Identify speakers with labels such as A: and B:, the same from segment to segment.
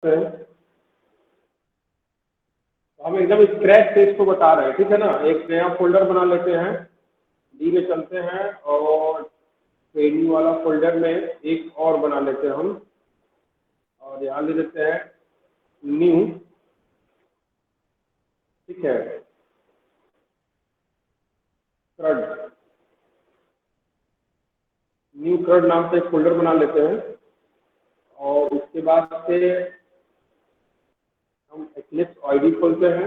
A: तो हम एकदम स्क्रैच से इसको बता रहे हैं, ठीक है ना। एक नया फोल्डर बना लेते हैं, डी में चलते हैं और ट्रेनिंग वाला फोल्डर में एक और बना लेते हैं हम, और यहाँ ले लेते हैं न्यू, ठीक है, क्रड, न्यू क्रड नाम से एक फोल्डर बना लेते हैं। और उसके बाद से हम एक्लिप्स आईडी खोलते हैं,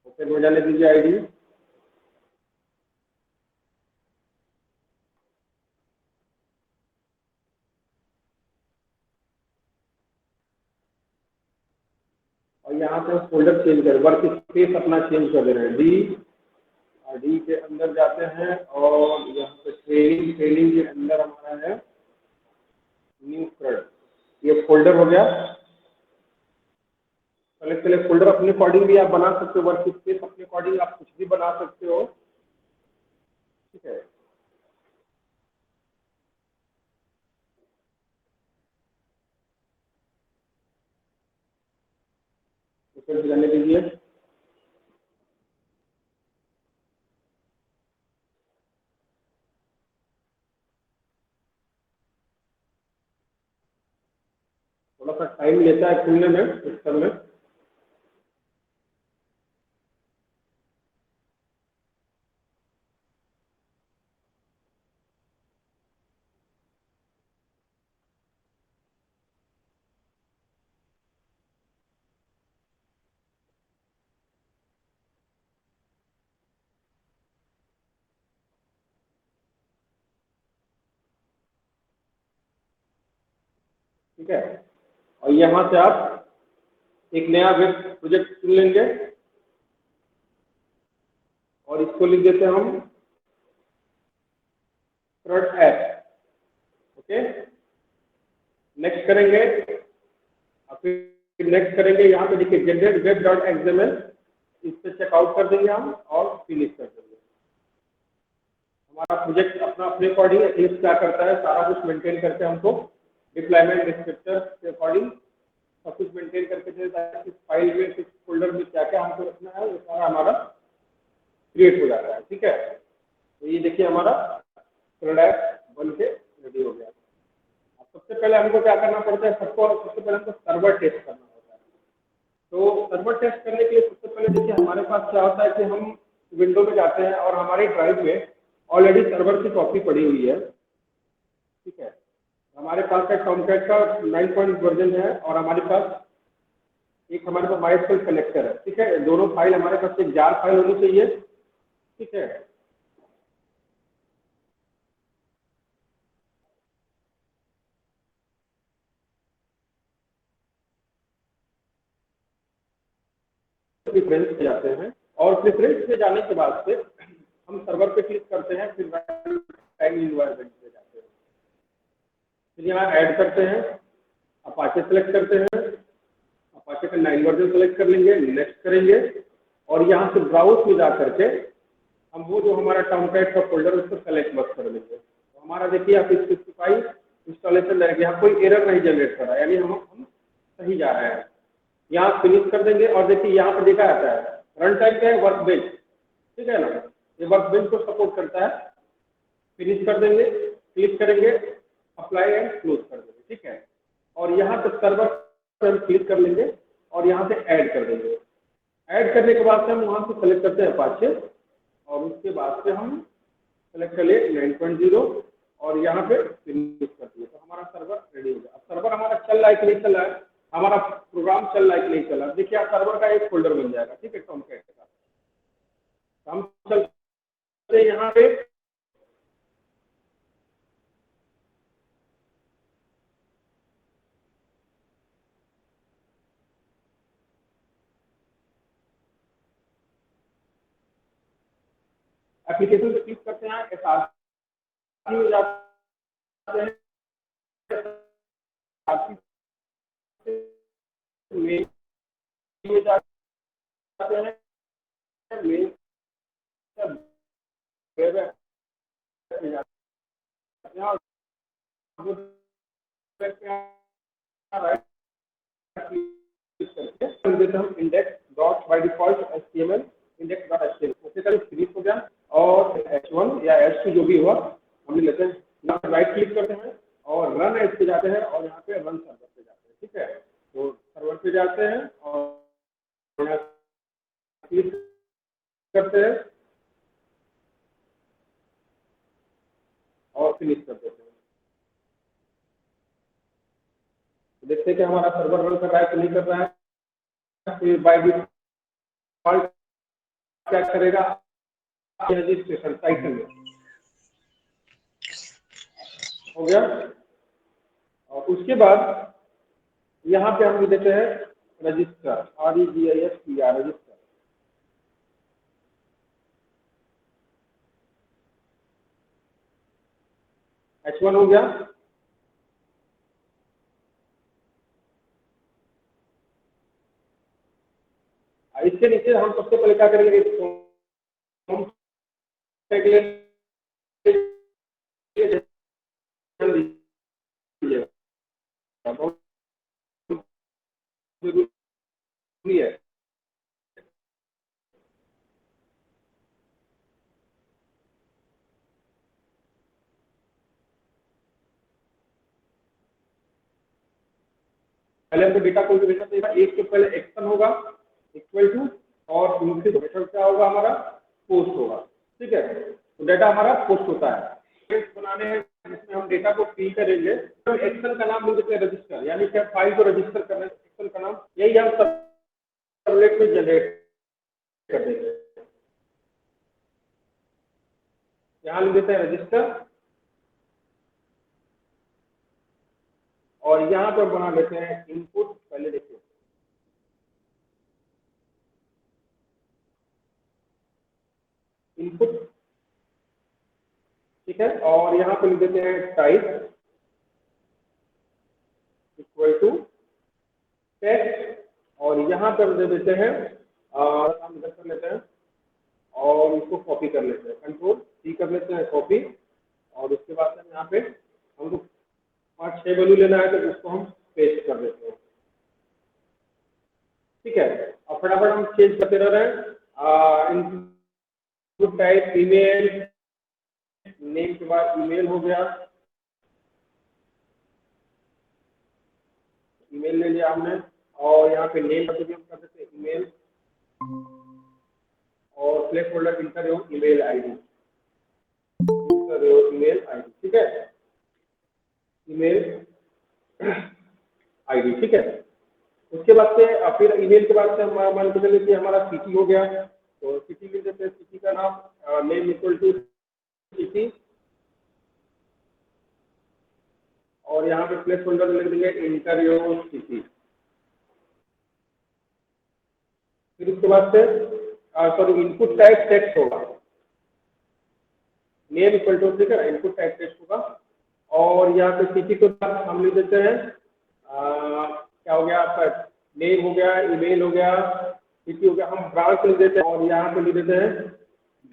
A: ओपन हो जाने दीजिए आईडी। और यहाँ पे हम फोल्डर चेंज करें, वर्क स्पेस अपना चेंज कर दे रहे हैं, डी, और डी के अंदर जाते हैं और यहाँ पे ट्रेनिंग, ट्रेनिंग के अंदर हमारा है न्यू क्रड, ये फोल्डर हो गया। सेलेक्ट सेलेक्ट फोल्डर अपने अकॉर्डिंग भी आप बना सकते हो, वर्क स्पेस अपने अकॉर्डिंग आप कुछ भी बना सकते हो, ठीक है। उसे जाने दीजिए। थोड़ा सा टाइम लेता है खुलने में सिस्टम में। ठीक है, और यहाँ से आप एक नया वेब प्रोजेक्ट चुन लेंगे और इसको लिख देते हैं हम क्रड ऐप, ओके। नेक्स्ट करेंगे, और फिर नेक्स्ट करेंगे, यहाँ पे देखिए जनरेट वेब डॉट एक्सएमएल, इस पे चेकआउट कर देंगे हम और फिनिश कर देंगे। हमारा प्रोजेक्ट अपना अपने अकॉर्डिंग एक्लिप्स क्या करता है, सारा कुछ मेंटेन करके हमको डिप्लॉयमेंट डिस्क्रिप्टर के अकॉर्डिंग सब कुछ मेंटेन करके देता है, किस फाइल में किस फोल्डर में क्या क्या हमको रखना है, वो सारा हमारा क्रिएट हो जाता है, ठीक है। तो ये देखिए हमारा क्रड ऐप बन के रेडी हो गया। अब सबसे पहले हमको क्या करना पड़ता है, सबसे पहले हमको सर्वर टेस्ट करना होता है। तो सर्वर टेस्ट करने के लिए सबसे पहले देखिए हमारे पास क्या होता है कि हम विंडो में जाते हैं और हमारी ड्राइव में ऑलरेडी सर्वर की कॉपी पड़ी हुई है, ठीक है। हमारे पास का टॉमकैट का 9 पॉइंट वर्जन है और हमारे पास एक हमारे पास माइस्क्ल कनेक्टर है, ठीक है। दोनों फाइल हमारे पास एक जार फाइल होनी चाहिए, ठीक है। प्रेफरेंस पे जाते हैं और प्रेफरेंस पे जाने के बाद से हम सर्वर पे क्लिक करते हैं, फिर टाइम इन्वायरमेंट पे जाते हैं, फिर यहाँ ऐड करते हैं, अपाचे सेलेक्ट करते हैं, अपाचे का 9 वर्जन सेलेक्ट कर लेंगे, नेक्स्ट करेंगे और यहाँ से ब्राउज में जा करके हम वो जो हमारा टॉमकैट का फोल्डर उसको सेलेक्ट बस कर लेंगे। तो हमारा देखिए आप 55 इंस्टॉलेशन रहेगा, यहाँ कोई एरर नहीं जनरेट कर रहा है, यानी हम सही जा रहे हैं। यहाँ फिनिश कर देंगे और देखिए यहाँ पर देखा जाता है रन टाइम क्या है, वर्क बेंच, ठीक है ना, ये वर्क बेंच को सपोर्ट करता है। फिनिश कर देंगे, क्लिक करेंगे, अप्लाई एंड क्लोज कर देंगे, ठीक है। और यहाँ पे सर्वर पर हम क्लिक कर लेंगे और यहाँ से ऐड कर देंगे। ऐड करने के बाद से हम वहाँ से सेलेक्ट करते हैं अपाचे और उसके बाद से हम सेलेक्ट कर लिए 9.0 और यहाँ पे फिनिश कर दिए, तो हमारा सर्वर रेडी हो गया। अब सर्वर हमारा चल रहा है कि नहीं चल रहा है, हमारा प्रोग्राम चल रहा है कि नहीं चल रहा है, देखिए आप सर्वर का एक फोल्डर बन जाएगा, ठीक है, टॉमकैट का। हम चलते यहाँ पे एप्लीकेशन पे क्लिक करते हैं, एसआरसी में जाते हैं, मेल में जाते हैं, मेल वेब में जाते हैं, राइट क्लिक करके देते हम index dot by default HTML index dot HTML उससे करीब फिनिश हो गया और H1 या H2 जो भी हुआ हम लेते हैं, यहाँ राइट क्लिक करते हैं और रन एज पे जाते हैं और यहाँ पे रन सर्वर पे जाते हैं। ठीक है, तो सर्वर पे जाते हैं और यहाँ क्लिक करते हैं और फिनिश कर देते हैं। देखते हैं कि हमारा सर्वर रन कर रहा है कि नहीं कर रहा है। फिर बाय डिफॉल्ट क्या करेगा, रजिस्ट्रेशन टाइटल में हो गया और उसके बाद यहाँ पे हम लिख देते हैं रजिस्टर REGISTR रजिस्टर। H1 हो गया। इसके नीचे हम सबसे पहले क्या करेंगे, है पहले हमको डेटा कोई भेजना चाहिए, एक के पहले एक्शन होगा इक्वल टू और दूसरी मेथड क्या होगा हमारा पोस्ट होगा। ठीक है, तो डेटा हमारा पोस्ट होता है। बनाने हैं जिसमें हम डेटा को फिल करेंगे तो एक्शन का नाम लिख देते हैं रजिस्टर, यानी क्या फाइल को रजिस्टर करने एक्शन का नाम यही हम सर्वलेट में जनरेट कर देंगे। यहाँ लिख देते हैं रजिस्टर और यहाँ पर बना लेते हैं इनपुट। पहले देखिए इनपुट, ठीक है, और यहाँ पर लिख देते हैं टाइप इक्वल टू टेक्स्ट और यहाँ पर दे देते हैं हम इधर कर लेते हैं और इसको कॉपी कर लेते हैं, Ctrl+C कर लेते हैं कॉपी और उसके बाद से यहाँ पे हमको 5-6 वैल्यू लेना है तो उसको हम पेस्ट कर देते हैं। ठीक है, और फटाफट हम चेंज करते रह रहे हैं। इनपुट टाइप ईमेल, नेम के बाद ईमेल हो गया, ईमेल ले लिया हमने और यहाँ पे नेम कर देते हैं ईमेल और place holder inter your email ID, email ID. ठीक है, ईमेल आईडी। ठीक है, उसके बाद से फिर ईमेल के बाद से हम मान के चलिए कि हमारा सिटी हो गया, तो सिटी लिख देते हैं, सिटी का नाम नेम इक्वल टू सिटी और यहाँ पे प्लेस होल्डर लिख देंगे इंटर योर सिटी। फिर उसके बाद से सॉरी इनपुट टाइप टेक्स्ट होगा, नेम इक्वल टू, ठीक है, इनपुट टाइप टेक्स्ट होगा और यहाँ पे सिटी के बाद हम लिख देते हैं क्या हो गया आपका, नेम हो गया, ईमेल हो गया, सिटी हो गया, हम ब्रांच लिख देते हैं और यहाँ पे लिख देते हैं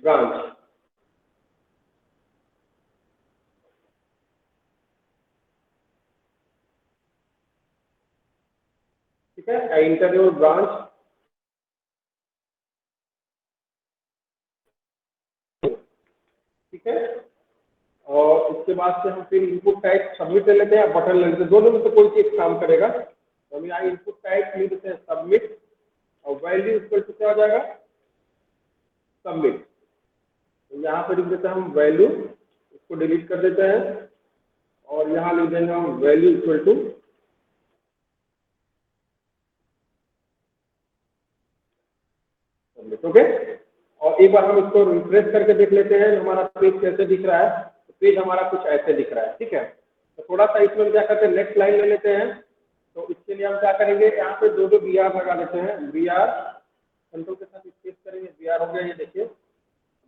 A: ब्रांच। ठीक है, इंटर योर ब्रांच। ठीक है, और उसके बाद से हम फिर इनपुट टाइप सबमिट ले लेते हैं, बटन ले लेते हैं, दोनों में से कोई चीज काम करेगा। तो हम यहाँ इनपुट टाइप लिख देते हैं सबमिट और वैल्यू इक्वल टू क्या हो जाएगा सबमिट। तो यहाँ पे लिख देते हैं हम वैल्यू, इसको डिलीट कर देते हैं और यहाँ लिख देंगे हम value equal to submit. Okay, और एक बार हम इसको रिफ्रेश करके देख लेते हैं हमारा पेज कैसे दिख रहा है। तो पेज हमारा कुछ ऐसे दिख रहा है। ठीक है, तो थोड़ा सा इसमें क्या करते हैं, नेक्स्ट लाइन ले लेते हैं। तो इसके लिए हम क्या करेंगे, यहाँ पे दो दो BR लगा देते हैं, BR कंट्रोल के साथ स्पेस करेंगे, BR हो गया, ये देखिए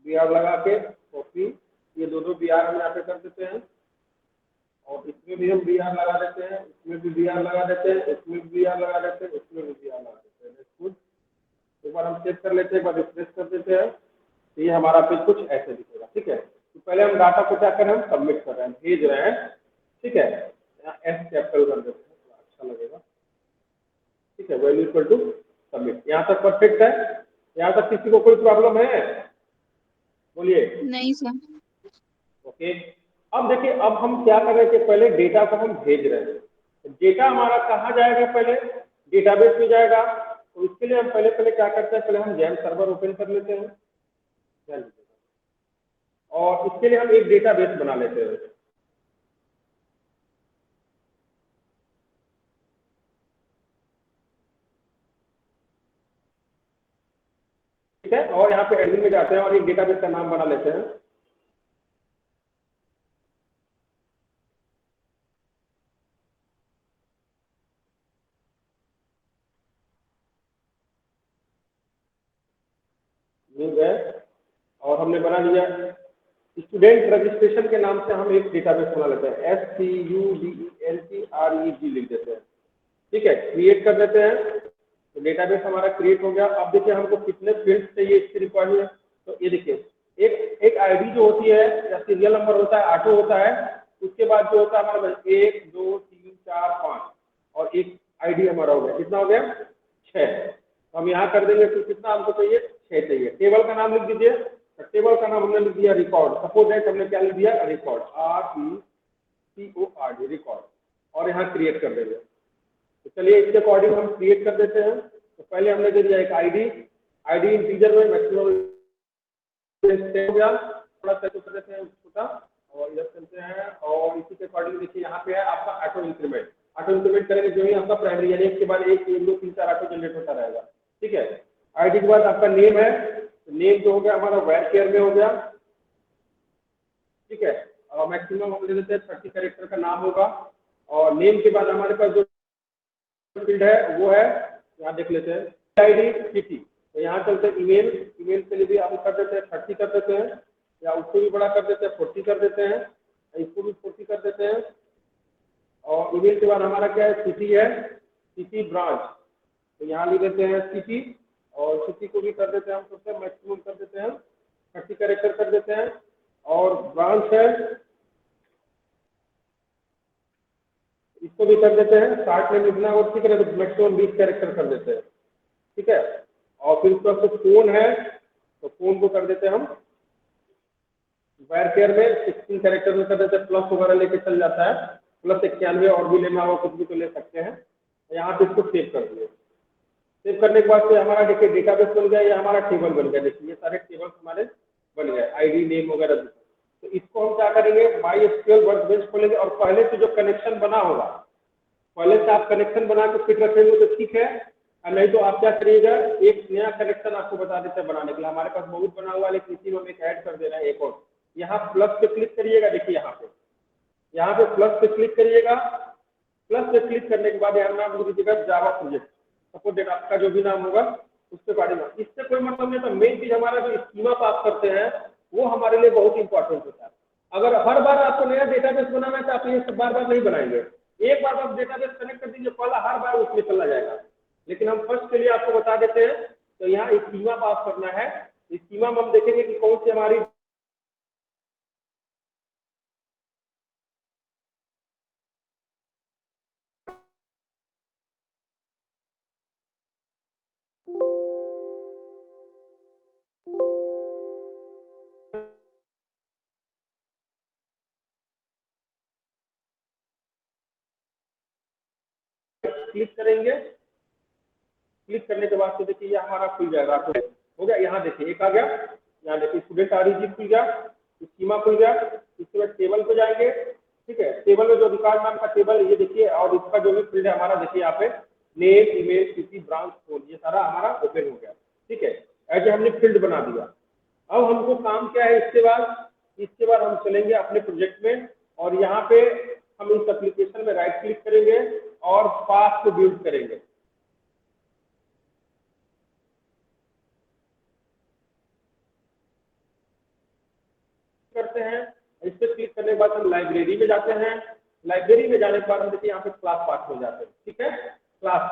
A: BR लगा के कॉपी, ये दो दो BR हम यहाँ पे कर देते हैं और इसमें भी हम BR लगा देते हैं, इसमें भी BR लगा देते हैं, इसमें भी BR लगा देते हैं, इसमें भी BR लगा देते हैं। गुड, एक बार हम चेक कर लेते हैं, एक बार रिफ्रेश कर देते हैं, तो ये हमारा पेज कुछ ऐसे दिखेगा। ठीक है, तो पहले हम डाटा को क्या कर रहे हैं, हम सबमिट कर रहे हैं, भेज रहे हैं। ठीक है, यहाँ S कैपिटल कर देते हैं, अच्छा लगेगा। Value equal to submit. यहाँ तक परफेक्ट है? यहाँ तक किसी को कोई प्रॉब्लम है? बोलिए।
B: नहीं सर।
A: ओके। अब देखिए, अब हम क्या कर रहे थे, पहले डेटा को हम भेज रहे हैं। डेटा हमारा कहाँ जाएगा? पहले डेटाबेस में जाएगा। तो इसके लिए हम पहले पहले क्या करते हैं, पहले हम जैम सर्वर ओपन कर लेते हैं और इसके लिए हम एक डेटाबेस बना लेते हैं। ठीक है, और यहाँ पे एडमिन में जाते हैं और एक डेटाबेस का नाम बना लेते हैं। मिल गए और हमने बना लिया। स्टूडेंट रजिस्ट्रेशन के नाम से हम एक डेटाबेस बना लेते हैं, STUDENTREG लिख देते हैं। ठीक है, क्रिएट कर देते हैं। तो डेटाबेस हमारा क्रिएट हो गया। अब देखिए हमको कितने फील्ड्स चाहिए इसकी रिक्वायरमेंट है। तो ये देखिए, एक आईडी जो होती है या सीरियल नंबर होता है, ऑटो होता है। उसके बाद जो होता है हमारा 1 2 3 4 5 और एक आईडी हमारा हो गया। कितना हो गया? 6। तो हम यहाँ कर देंगे, तो कितना हमको चाहिए? 6 चाहिए। टेबल का नाम लिख दीजिए। तो टेबल का नाम हमने लिख दिया रिकॉर्ड। सपोज दैट हमने क्या लिख दिया? Record, RECORD, record. और यहाँ क्रिएट कर देंगे। तो चलिए इसके अकॉर्डिंग हम क्रिएट कर देते हैं। तो पहले हमने दे दिया एक आईडी इंटीजर में मैक्सिमम हो गया। थोड़ा सा कर देते हैं छोटा और इधर चलते हैं और इसी के अकॉर्डिंग देखिए यहाँ पे है आपका ऑटो इंक्रीमेंट करेंगे जो ही आपका प्राइमरी, यानी एक के बाद एक 1 2 3 4 ऑटो जनरेट होता रहेगा। ठीक है, आईडी के बाद आपका नेम है। तो नेम जो हो गया हमारा वेयर में हो गया। ठीक है, और मैक्सिमम हम ले लेते हैं 30 कैरेक्टर का नाम होगा। और नेम के बाद हमारे पास जो फील्ड है वो है, यहाँ देख लेते हैं आईडी सिटी। तो यहाँ चलते हैं ईमेल के लिए भी हम कर देते हैं 30 कर देते हैं, या उसको भी बड़ा कर देते हैं 40 कर देते हैं, इसको भी 40 कर देते हैं। और ईमेल के बाद हमारा क्या है? सिटी है, सिटी ब्रांच। तो यहाँ लिख देते हैं सिटी और सिटी को भी कर देते हैं हम सबसे मैक्सिमम कर देते हैं 30 कैरेक्टर कर देते हैं। और ब्रांच है, इसको भी कर देते हैं 60 में लिखना और ठीक है, तो मैक्सिमम 20 कैरेक्टर कर देते हैं। ठीक है, और फिर उसके बाद फोन है, तो फोन को कर देते हैं हम वायर में 16 कैरेक्टर में कर देते हैं। प्लस वगैरह लेके चल जाता है, प्लस 91 और भी लेना हो कुछ भी तो ले सकते हैं। तो यहाँ पे इसको सेव कर दिए। सेव करने के बाद से हमारा देखिए डेटाबेस बन गया, ये हमारा टेबल बन गया। देखिए ये सारे टेबल्स हमारे बन गए, आईडी नेम वगैरह। तो इसको हम क्या करेंगे? MySQL वर्कबेंच खोलेंगे और पहले से जो कनेक्शन बना होगा, पहले से आप कनेक्शन बना के फिट रखेंगे तो ठीक है, और नहीं तो आप क्या करिएगा, एक नया कनेक्शन आपको बता देते हैं बनाने के लिए। हमारे पास बहुत बना हुआ है लेकिन इसी में हम एक ऐड कर दे रहे हैं एक और। यहाँ प्लस पे क्लिक करिएगा। देखिए यहाँ पे प्लस पे क्लिक करिएगा। प्लस पे क्लिक करने के बाद यहाँ नाम लिख दीजिएगा जावा प्रोजेक्ट। सपोज डेट आपका जो भी नाम होगा उसके बारे में। इससे कोई मतलब नहीं था। मेन चीज हमारा जो स्कीमा आप करते हैं वो हमारे लिए बहुत इंपॉर्टेंट होता है। अगर हर बार आपको नया डेटाबेस बनाना है तो आप ये सब बार बार नहीं बनाएंगे। एक बार आप डेटाबेस कनेक्ट कर दीजिए, पहला हर बार उसमें चला जाएगा। लेकिन हम फर्स्ट के लिए आपको बता देते हैं। तो यहाँ स्कीमा पास करना है। स्कीमा में हम देखेंगे कि कौन सी हमारी क्लिक करेंगे। क्लिक करने के बाद तो देखिए ये हमारा खुल जाएगा। तो हो गया, यहाँ देखिए एक आ गया। यहाँ देखिए स्टूडेंट REG खुल गया, स्कीमा खुल गया। इसके बाद टेबल पे जाएंगे। ठीक है, टेबल में जो रिकॉर्ड नाम का टेबल ये देखिए, और इसका जो भी फील्ड है हमारा देखिए यहाँ पे name, email, city, branch, phone, ये सारा हमारा ओपन हो गया। ठीक है, ऐसे हमने फील्ड बना दिया। अब हमको काम क्या है इसके बाद हम चलेंगे अपने प्रोजेक्ट में और यहाँ पे हम इस एप्लीकेशन में राइट क्लिक करेंगे और पाथ को बिल्ड करेंगे। करते हैं, इस पर क्लिक करने के बाद हम लाइब्रेरी में जाते हैं। लाइब्रेरी में जाने के बाद हम देखिए यहाँ पे क्लास पाथ में जाते हैं। ठीक है, क्लास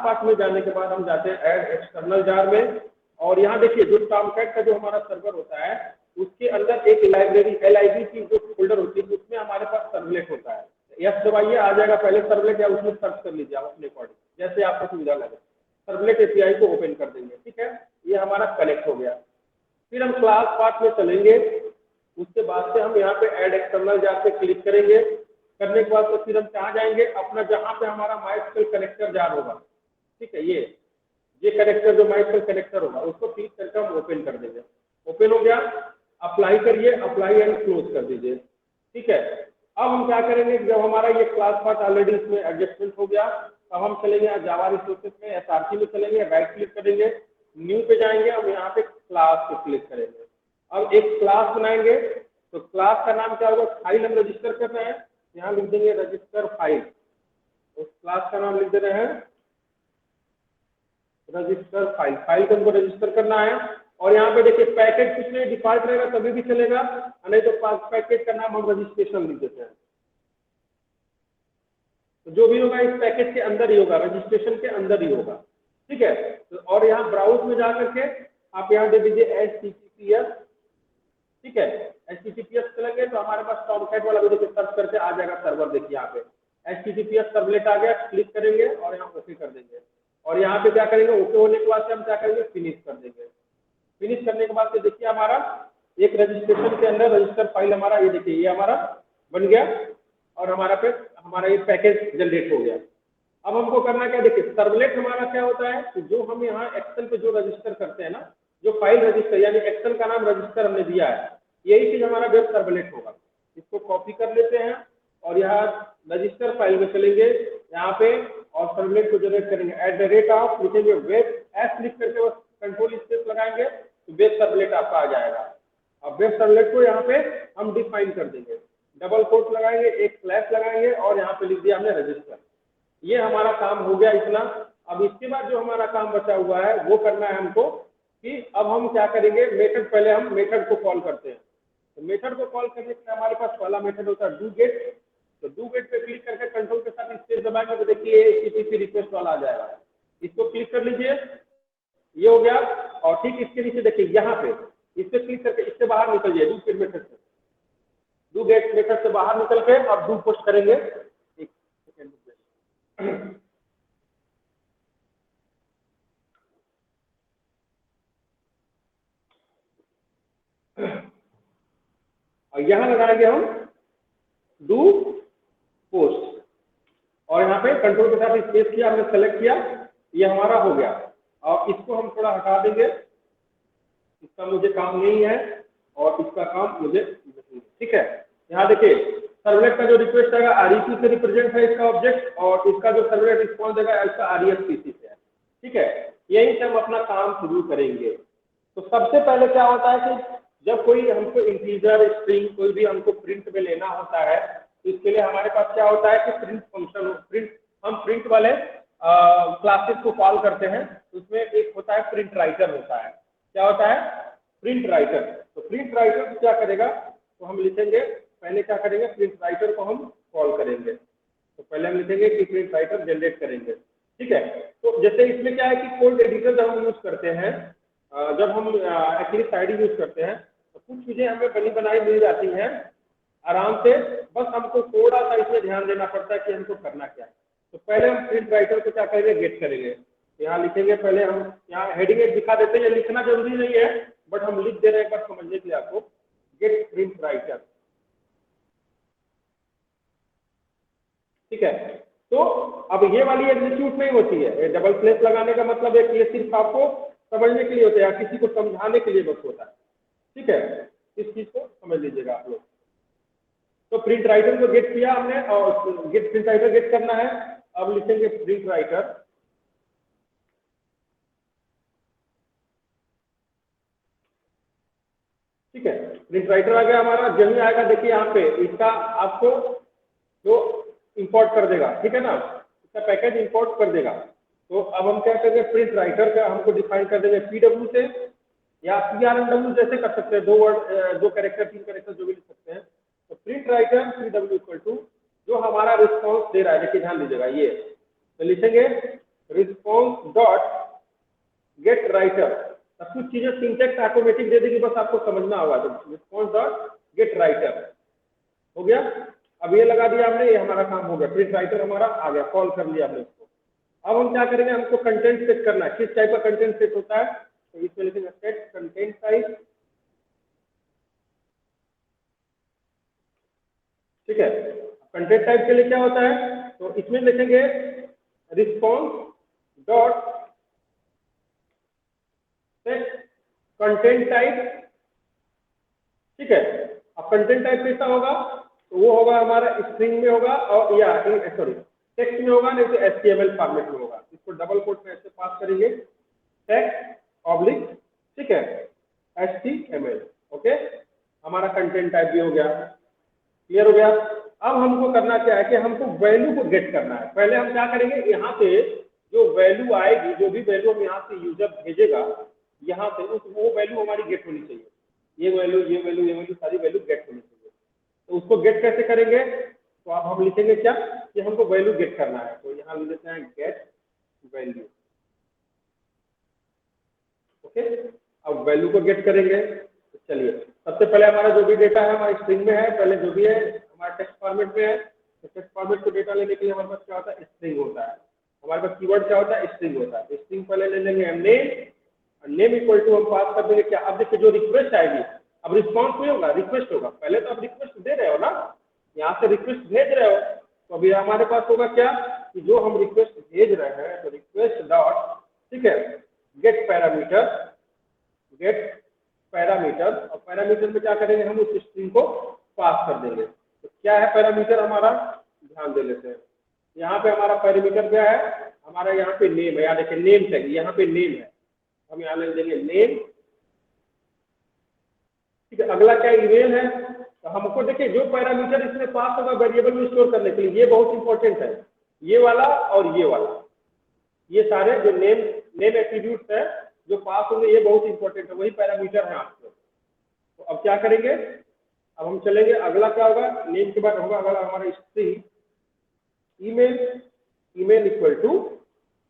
A: पाथ में जाने के बाद हम जाते हैं ऐड एक्सटर्नल जार में। और यहाँ देखिए जो टॉमकैट का जो हमारा सर्वर होता है उसके अंदर एक लाइब्रेरी LIB की जो फोल्डर होती है उसमें हमारे पास सर्वलेट होता है। यस दबाइए, आ जाएगा पहले सर्वलेट या उसमें सर्च कर लीजिए आप अपने अकॉर्डिंग, जैसे आपको सुविधा लगे। सर्वलेट एपीआई को ओपन कर देंगे, ठीक है, ये हमारा कनेक्ट हो गया। फिर हम क्लास पाथ में चलेंगे, उसके बाद से हम यहाँ पे ऐड एक्सटर्नल जाके क्लिक करेंगे। करने के बाद तो फिर हम कहाँ जाएंगे, अपना जहाँ पे हमारा माइस्क्ल कनेक्टर जार होगा, ठीक है, ये कनेक्टर जो माइस्क्ल कनेक्टर होगा उसको क्लिक करके हम ओपन कर देंगे। ओपन हो गया, अप्लाई करिए, अप्लाई एंड क्लोज कर दीजिए, ठीक है। अब हम क्या करेंगे, जब हमारा ये क्लास पाथ ऑलरेडी इसमें एडजस्टमेंट हो गया, अब हम चलेंगे जावा रिसोर्सेज में, एसआरसी में चलेंगे, राइट क्लिक करेंगे, न्यू पे जाएंगे, अब यहाँ पे क्लास पे क्लिक करेंगे। अब एक क्लास बनाएंगे, तो क्लास का नाम क्या होगा, फाइल हम रजिस्टर कर रहे हैं, यहाँ लिख देंगे रजिस्टर फाइल। उस क्लास का नाम लिख दे रहे हैं रजिस्टर फाइल, फाइल को हमको रजिस्टर करना है। और यहाँ पे देखिए पैकेज कुछ नहीं, डिफॉल्ट रहेगा तभी भी चलेगा, नहीं तो पैकेज का नाम हम रजिस्ट्रेशन लिख देते हैं। तो जो भी होगा इस पैकेज के अंदर ही होगा, रजिस्ट्रेशन के अंदर ही होगा, ठीक है। तो और यहाँ ब्राउज में जा करके आप यहाँ दे दीजिए HTTPS, ठीक है। HTTPS चलेंगे तो हमारे पास टॉमकैट वाला भी देखिए सर्च करके आ जाएगा सर्वर, देखिए यहाँ पे HTTPS सर्वलेट आ गया, क्लिक करेंगे और यहाँ ओके कर देंगे। और यहाँ पे क्या करेंगे, ओके होने के बाद से हम क्या करेंगे, फिनिश कर देंगे। फिनिश करने के बाद से देखिए हमारा एक रजिस्ट्रेशन के अंदर रजिस्टर फाइल हमारा, ये देखिए ये हमारा बन गया और हमारा ये पैकेज जनरेट हो गया। अब हमको करना क्या, देखिए सर्वलेट हमारा क्या होता है कि जो हम यहाँ एक्सेल पे जो रजिस्टर करते हैं ना, जो फाइल रजिस्टर यानी एक्सेल का नाम रजिस्टर हमने दिया है, यही चीज हमारा वेब सर्वलेट होगा। इसको कॉपी कर लेते हैं और यहाँ रजिस्टर फाइल में चलेंगे यहाँ पे और सर्वलेट को जनरेट करेंगे। @ लिखेंगे वेब, एस लिख करके बस कंट्रोल स्पेस लगाएंगे तो वेब सर्वलेट आपका आ जाएगा। अब वेब सर्वलेट को यहाँ पे हम डिफाइन कर देंगे, डबल कोट लगाएंगे, एक स्लैश लगाएंगे और यहाँ पे लिख दिया हमने रजिस्टर। ये हमारा काम हो गया इतना। अब इसके बाद जो हमारा काम बचा हुआ है वो करना है हमको कि अब हम क्या करेंगे, मेथड, पहले हम मेथड को कॉल करते हैं। तो मेथड को कॉल करने के लिए हमारे पास पहला मेथड होता है डू गेट। तो डू गेट पे क्लिक करके कंट्रोल के साथ स्पेस दबाएंगे तो देखिए HTTP रिक्वेस्ट वाला आ जाएगा, इसको क्लिक कर लीजिए, ये हो गया। और ठीक इसके नीचे देखिए यहाँ पे इस पे क्लिक करके इससे बाहर निकल जाइए, डू गेट मेथड से, डू गेट मेथड से बाहर निकल के अब डू पोस्ट करेंगे। एक सेकेंड, और यहाँ लगाएंगे हम डू पोस्ट और यहाँ पे कंट्रोल के साथ स्पेस किया, हमने सेलेक्ट किया, ये हमारा हो गया। और इसको हम थोड़ा हटा देंगे, इसका मुझे काम नहीं है और इसका काम मुझे नहीं, ठीक है। यहाँ देखिए सर्वलेट का जो रिक्वेस्ट आएगा REP से रिप्रेजेंट है इसका ऑब्जेक्ट, और इसका जो सर्वलेट रिस्पॉन्स देगा इसका RESPC से है, ठीक है। यहीं से हम अपना काम शुरू करेंगे। तो सबसे पहले क्या होता है कि जब कोई हमको इंटीजर स्ट्रिंग कोई भी हमको प्रिंट में लेना होता है, तो इसके लिए हमारे पास क्या होता है कि प्रिंट फंक्शन, हम प्रिंट वाले क्लासेस को कॉल करते हैं। उसमें एक होता है प्रिंट राइटर होता है, क्या होता है, प्रिंट राइटर। तो प्रिंट राइटर क्या करेगा, तो हम लिखेंगे, पहले क्या करेंगे, प्रिंट राइटर को हम कॉल करेंगे। तो पहले हम लिखेंगे कि प्रिंट राइटर जनरेट करेंगे, ठीक है। तो जैसे इसमें क्या है कि कोड एडिटर जब हम यूज करते हैं, जब हम एक्लिप्स आईडी यूज करते हैं तो कुछ चीजें हमें बनी बनाई मिल जाती हैं आराम से, बस हमको थोड़ा सा इसमें ध्यान देना पड़ता है कि हमको करना क्या है। तो पहले हम प्रिंट राइटर को क्या करेंगे, गेट करेंगे। यहाँ लिखेंगे, पहले हम यहाँ हेडिंग एक दिखा देते हैं, लिखना जरूरी नहीं है बट हम लिख दे रहे हैं एक बार समझने के लिए आपको, गेट प्रिंट राइटर, ठीक है। तो अब ये वाली एग्जीक्यूट नहीं होती है, डबल स्लैश लगाने का मतलब है कि ये सिर्फ आपको समझने के लिए होता है, किसी को समझाने के लिए बस होता है, ठीक है। इस चीज को समझ लीजिएगा आप लोग। तो प्रिंट राइटर को गेट किया हमने और गेट प्रिंट राइटर गेट करना है। अब लिखेंगे प्रिंट राइटर, ठीक है। प्रिंट राइटर आ गया हमारा। जब ही आएगा देखिए यहाँ पे इसका आपको जो इंपोर्ट कर देगा, ठीक है ना, इसका पैकेज इंपोर्ट कर देगा। तो अब हम क्या करेंगे, प्रिंट राइटर का हमको डिफाइन कर देंगे PW से या PRMW जैसे कर सकते हैं, 2 वर्ड 2 कैरेक्टर 3 कैरेक्टर जो भी लिख सकते हैं। तो print writer PW equal to जो हमारा रिस्पॉन्स दे रहा है, देखिए ध्यान दीजिएगा, ये तो लिखेंगे रिस्पॉन्स डॉट गेट राइटर। सब कुछ चीजें सिंटैक्स ऑटोमेटिक दे देगी, बस आपको समझना होगा। तो रिस्पॉन्स डॉट गेट राइटर हो गया। अब ये लगा दिया हमने, ये हमारा काम हो गया, प्रिंट राइटर हमारा आ गया, कॉल कर लिया हमने इसको। अब हम क्या करेंगे, हमको कंटेंट सेट करना है। किस टाइप का कंटेंट सेट होता है, तो इसमें लिखेंगे सेट कंटेंट टाइप, ठीक है। कंटेंट टाइप के लिए क्या होता है, तो इसमें लिखेंगे response dot set content type, ठीक है। अब कंटेंट टाइप कैसा होगा, तो वो होगा हमारा स्ट्रिंग में होगा, और या सॉरी टेक्स्ट में होगा, नहीं तो HTML फॉर्मेट में होगा। इसको डबल कोट में ऐसे पास करेंगे, टेक्स्ट ऑब्लिक, ठीक है, HTML, ओके। हमारा कंटेंट टाइप भी हो गया, क्लियर हो गया। अब हमको करना क्या है कि हमको वैल्यू को गेट करना है। पहले हम क्या करेंगे, यहाँ पे जो वैल्यू आएगी, जो भी वैल्यू हम यहाँ से यूजर भेजेगा, यहाँ से वो वैल्यू हमारी गेट होनी चाहिए। ये वैल्यू, ये वैल्यू, ये वैल्यू, सारी वैल्यू गेट होनी चाहिए। तो उसको गेट कैसे करेंगे, तो अब हम लिखेंगे क्या कि हमको वैल्यू गेट करना है, तो यहाँ लिख देते हैं गेट वैल्यू, ओके। अब वैल्यू को गेट करेंगे, तो चलिए सबसे पहले हमारा जो भी डेटा है हमारे स्ट्रिंग में है, पहले जो भी है हमारा टेक्स्ट फॉर्मेट में है, तो टेक्स्ट फॉर्मेट को डेटा लेने के लिए हमारे पास क्या होता है, स्ट्रिंग होता है। हमारे पास कीवर्ड क्या होता है, स्ट्रिंग होता है। स्ट्रिंग पहले ले लेंगे हम नेम, नेम इक्वल टू हम पास कर देंगे क्या, अब देखिए जो रिक्वेस्ट आएगी, अब रिस्पॉन्स नहीं होगा, रिक्वेस्ट होगा। पहले तो आप रिक्वेस्ट दे रहे हो ना, यहाँ से रिक्वेस्ट भेज रहे हो, तो अभी हमारे पास होगा क्या कि जो हम रिक्वेस्ट भेज रहे हैं, तो रिक्वेस्ट डॉट, ठीक है, गेट पैरामीटर, गेट पैरामीटर, और पैरामीटर में क्या करेंगे, हम उस स्ट्रिंग को पास कर देंगे। तो क्या है पैरामीटर हमारा, ध्यान दे लेते हैं। यहाँ पे हमारा पैरामीटर क्या है, हमारा यहाँ पे नेम है, यहाँ देखिए नेम टैग, यहाँ पे नेम है, हम यहाँ ले देंगे नेम, ठीक है। अगला क्या ईमेल है, तो हमको देखिए जो पैरामीटर इसमें पास होगा वेरिएबल में स्टोर करने के लिए, ये बहुत इंपॉर्टेंट है, ये वाला और ये वाला, ये सारे जो नेम एट्रीब्यूट्स है जो पास होंगे, ये बहुत इंपॉर्टेंट है, वही पैरामीटर है आपको। तो अब क्या करेंगे, अब हम चलेंगे, अगला क्या होगा, नेम के बाद होगा अगला हमारा string email, email equal to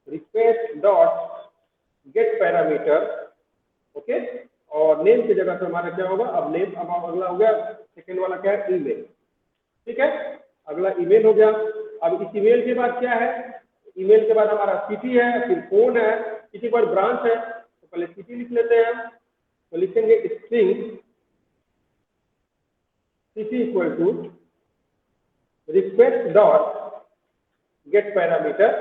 A: request dot get parameter, okay. और नेम की जगह पे हमारा क्या होगा, अब नेम, अब अगला हो गया सेकेंड वाला क्या है, ईमेल, ठीक है। अगला ईमेल हो गया। अब इस ईमेल के बाद क्या है, ईमेल के बाद हमारा सिटी है, फिर फोन है, सिटी के बाद ब्रांच है, तो पहले सिटी लिख लेते हैं। तो लिखेंगे string city equal to request dot get parameter,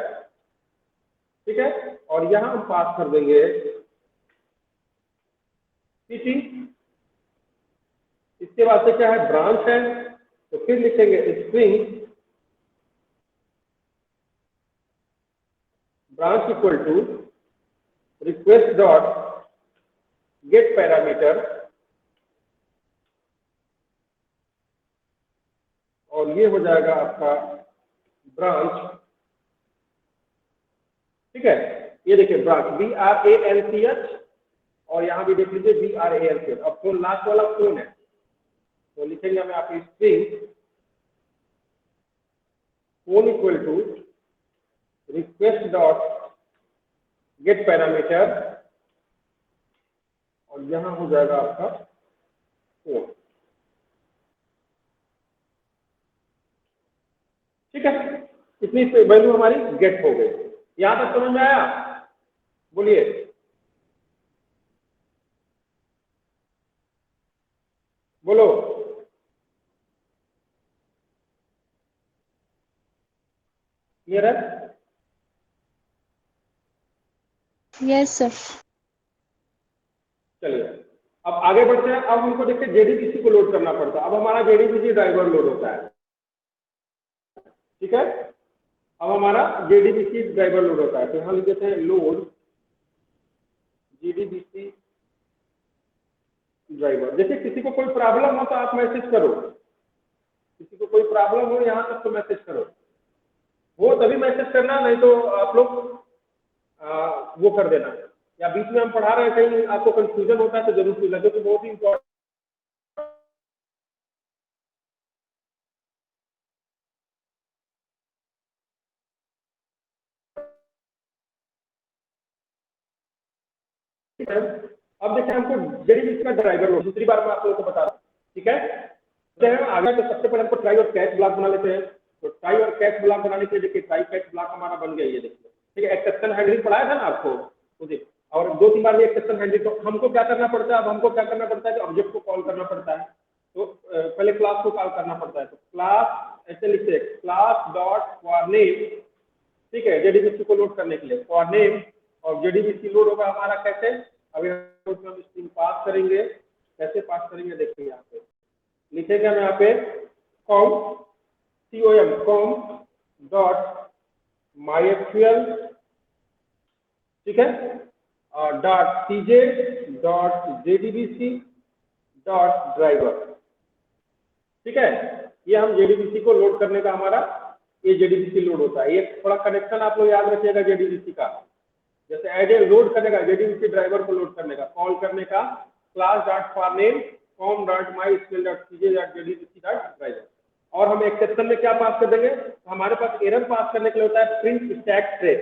A: ठीक है। और यहां हम पास कर देंगे सिटी, इसके बाद से क्या है, ब्रांच है, तो फिर लिखेंगे string branch equal to request dot get parameter, और ये हो जाएगा आपका ब्रांच, ठीक है। ये देखिए ब्रांच BRANCH, और यहाँ भी देख लीजिए BRANCH। अब फोन लास्ट वाला फोन है, तो लिखेंगे हमें आपकी string phone equal to request dot get parameter, और यहाँ हो जाएगा आपका फोन, ठीक है। इतनी वैल्यू हमारी गेट हो गई। यहां तक समझ में आया, बोलिए। बोलो, क्लियर है?
B: Yes sir.
A: चलिए अब आगे बढ़ते हैं। अब हमको देखिए JDBC को लोड करना पड़ता है। अब हमारा JDBC ड्राइवर लोड होता है, ठीक है। अब हमारा JDBC ड्राइवर लोड होता है, तो यहाँ लिख देते हैं लोड JDBC ड्राइवर। जैसे किसी को कोई प्रॉब्लम हो तो आप मैसेज करो, किसी को कोई प्रॉब्लम हो यहाँ तक तो मैसेज करो, वो तभी मैसेज करना, नहीं तो आप लोग वो कर देना, या बीच में हम पढ़ा रहे हैं कहीं आपको कंफ्यूजन होता है तो जरूर पूछना, क्योंकि बहुत ही इंपॉर्टेंट है। अब देखिए हमको JDBC का ड्राइवर लोड दूसरी बार मैं आप लोगों को बता रहा हूँ, ठीक है। आगे तो सबसे पहले हमको ट्राई और कैच ब्लॉक बना लेते हैं। तो ट्राई और कैच ब्लॉक बनाने के लिए देखिए ट्राई कैच ब्लॉक हमारा बन गया, ये देखिए ठीक है। एक्सेप्शन हैंडलिंग पढ़ाया था ना आपको मुझे, और 2-3 बार ये एक्सेप्शन हैंडलिंग। तो हमको क्या करना पड़ता है, अब हमको क्या करना पड़ता है कि ऑब्जेक्ट को कॉल करना पड़ता है। तो पहले क्लास को कॉल करना पड़ता है। तो क्लास ऐसे लिखते हैं, क्लास डॉट फॉरनेम, ठीक है, जेडीबीसी को लोड करने के लिए फॉरनेम। और जेडीबीसी लोड होगा हमारा कैसे, अभी हम स्ट्रिंग पास करेंगे। कैसे पास करेंगे देखिए, यहाँ पे लिखेंगे हम यहाँ पे कॉम कॉम डॉट माईएसक्यूएल, ठीक है, और dot CJ dot JDBC dot driver, ठीक है। ये हम जेडीबीसी को लोड करने का हमारा ये जेडीबीसी लोड होता है। ये थोड़ा कनेक्शन आप लोग याद रखिएगा जेडीबीसी का, जैसे एड ए लोड करने का, जेडीबीसी ड्राइवर को लोड करने का, कॉल करने का class dot for name com dot MySQL dot CJ dot JDBC dot driver. और हम एक्सेप्शन में क्या पास कर देंगे, तो हमारे पास एरर पास करने के लिए होता है प्रिंट स्टैक ट्रेस।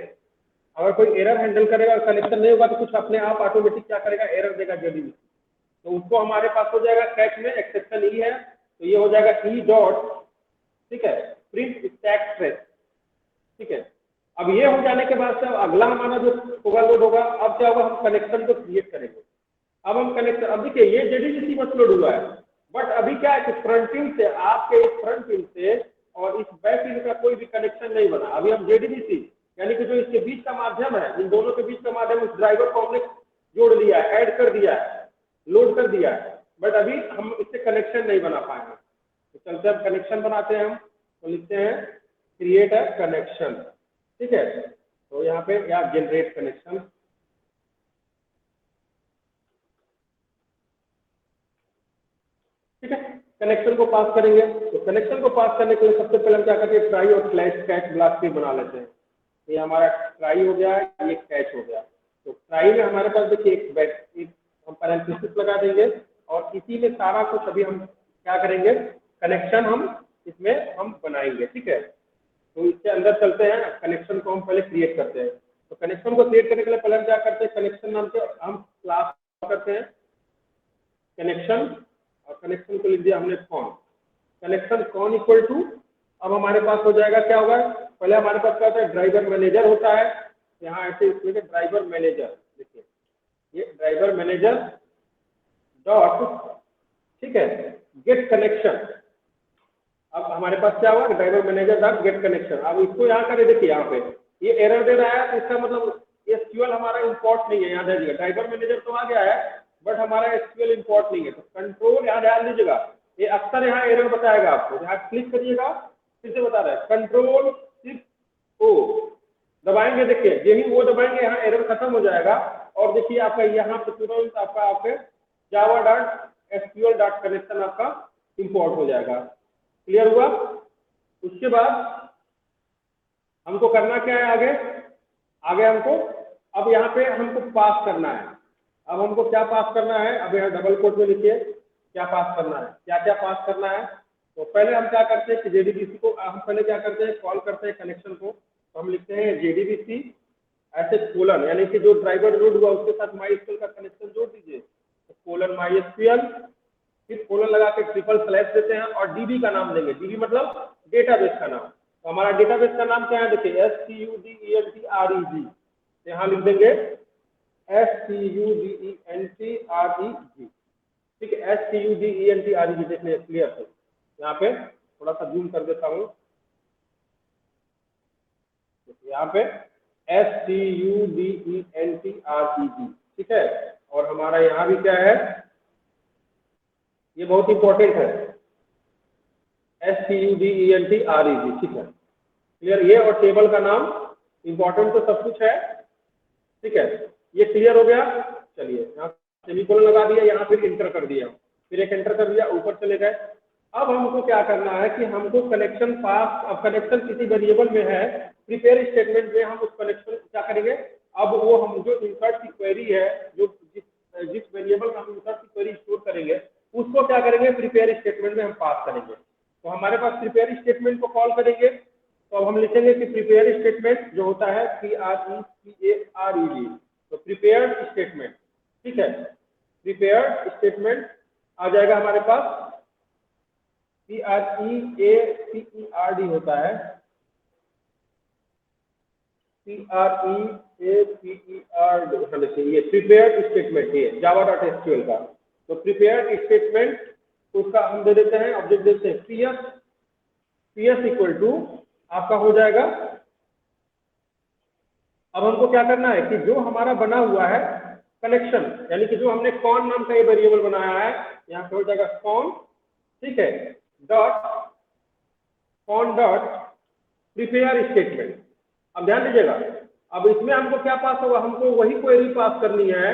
A: अगर कोई एरर हैंडल करेगा और कनेक्शन नहीं होगा तो कुछ अपने आप ऑटोमेटिक क्या करेगा, एरर देगा जेडीबीसी। तो उसको हमारे पास हो जाएगा कैच में एक्सेप्शन ई है, तो ये हो जाएगा ई डॉट, ठीक है, प्रिंट स्टैक ट्रेस, ठीक है। अब ये हो जाने के बाद से अगला हमारा जो होगा लोड होगा, अब क्या होगा, हम कनेक्शन को क्रिएट करेंगे। अब हम कनेक्शन, अब देखिए ये जेडीबीसी बस लोड हुआ है, बट अभी क्या है कि फ्रंट पिन से आपके इस फ्रंट पिन से और इस बैक पिन का कोई भी कनेक्शन नहीं बना। अभी हम जेडीबीसी यानी कि जो इसके बीच का माध्यम है, इन दोनों के बीच का माध्यम, उस ड्राइवर को हमने जोड़ लिया है, ऐड कर दिया है, लोड कर दिया है, बट अभी हम इससे कनेक्शन नहीं बना पाएंगे। तो चलते अब कनेक्शन बनाते हैं हम। तो लिखते हैं क्रिएट अ कनेक्शन, ठीक है। तो यहाँ पे या जनरेट कनेक्शन, ठीक है, कनेक्शन को पास करेंगे। तो कनेक्शन को पास करने के लिए सबसे पहले हम क्या करते हैं, ट्राई और कैच ब्लॉक भी बना लेते हैं। ये हमारा ट्राई हो गया, ये कैच हो गया। तो ट्राई में हमारे पास देखिए एक हम पैरेंथेसिस लगा देंगे और इसी में सारा कुछ अभी हम क्या करेंगे, कनेक्शन हम इसमें हम बनाएंगे, ठीक है। तो इसके अंदर चलते हैं, कनेक्शन को हम पहले क्रिएट करते हैं। तो कनेक्शन को क्रिएट करने के लिए पहले हम क्या करते हैं, कनेक्शन नाम से हम क्लास करते हैं कनेक्शन, और कनेक्शन को लिख दिया हमने con, connection con equal to, अब हमारे पास हो जाएगा क्या होगा, पहले हमारे पास क्या होता है, ड्राइवर मैनेजर होता है। यहाँ ऐसे इसमें ड्राइवर मैनेजर, देखिए ये ड्राइवर मैनेजर डॉट, ठीक है, गेट कनेक्शन। अब हमारे पास क्या हुआ, driver manager dot get connection. अब इसको यहाँ करें, देखिए यहाँ पे ये एरर दे रहा है, तो इसका मतलब एसक्यूएल हमारा इंपोर्ट नहीं है। याद रखिएगा ड्राइवर मैनेजर तो आ गया है, बट हमारा एसक्यूएल इंपोर्ट नहीं है। तो कंट्रोल यहाँ ध्यान दीजिएगा, ये अक्सर यहाँ एरर बताएगा आपको, यहाँ क्लिक करिएगा, फिर से बता रहा है कंट्रोल शिफ्ट ओ दबाएंगे, देखिए यही वो दबाएंगे, यहाँ एरर खत्म हो जाएगा। और देखिए आपका यहाँ पे तुरंत आपके Java dot SQL dot connection आपका इंपोर्ट हो जाएगा। क्लियर हुआ। उसके बाद हमको करना क्या है, आगे हमको अब यहाँ पे हमको पास करना है। अब हमको क्या पास करना है, अब यहाँ डबल कोट में लिखिए क्या पास करना है, क्या क्या पास करना है। तो पहले हम क्या करते हैं कि जेडीबीसी को हम पहले क्या करते हैं, कॉल करते हैं कनेक्शन को। तो हम लिखते हैं जेडीबीसी ऐसे कोलन, यानी कि जो ड्राइवर लोड हुआ उसके साथ माईएसक्यूएल का कनेक्शन जोड़ दीजिए। तो कोलन माईएसक्यूएल, फिर कोलन लगा के ट्रिपल स्लैश देते हैं और डीबी का नाम देंगे, डीबी मतलब डेटाबेस का नाम। तो हमारा डेटाबेस का नाम क्या है, देखिए STUDENTREG, यहाँ लिख देंगे STUDENTREG, ठीक है, STUDENTREG। देखिए क्लियर है, यहाँ पे थोड़ा सा जूम कर देता हूँ, यहाँ पे STUDENTREG, ठीक है। और हमारा यहाँ भी क्या है, ये बहुत इंपॉर्टेंट है, STUDENTREG, ठीक है, क्लियर। ये और टेबल का नाम, इंपॉर्टेंट तो सब कुछ है, ठीक है, ये क्लियर हो गया। चलिए यहाँ सेमीकोलन लगा दिया, यहाँ फिर इंटर कर दिया, फिर एक एंटर कर दिया, ऊपर चले गए। अब हमको क्या करना है कि हमको कनेक्शन पास, अब कनेक्शन किसी वेरिएबल में है, प्रिपेयर स्टेटमेंट में हम उस कनेक्शन को क्या करेंगे, अब वो हम जो इंसर्ट की क्वेरी है, जो जिस वेरिएबल में हम इंसर्ट की क्वेरी स्टोर करेंगे उसको क्या करेंगे, प्रिपेयर स्टेटमेंट में हम पास करेंगे। तो हमारे पास प्रिपेयर स्टेटमेंट को कॉल करेंगे। तो अब हम लिखेंगे कि प्रिपेयर स्टेटमेंट जो होता है PREPARED, तो प्रिपेयर स्टेटमेंट, ठीक है, प्रिपेयर स्टेटमेंट आ जाएगा हमारे पास। PREAPERD होता है, PREAPERD। देखिए ये प्रिपेयर्ड स्टेटमेंट, ये java.sql का। तो प्रिपेयर्ड स्टेटमेंट उसका हम दे देते हैं, ऑब्जेक्ट देते हैं PS इक्वल टू आपका हो जाएगा। अब हमको क्या करना है कि जो हमारा बना हुआ है कनेक्शन, यानी कि जो हमने कौन नाम का ये वेरिएबल बनाया है, यहाँ पे हो जाएगा कौन, ठीक है, कौन डॉट प्रिपेयर स्टेटमेंट। अब ध्यान दीजिएगा, अब इसमें हमको क्या पास होगा, हमको वही क्वेरी पास करनी है,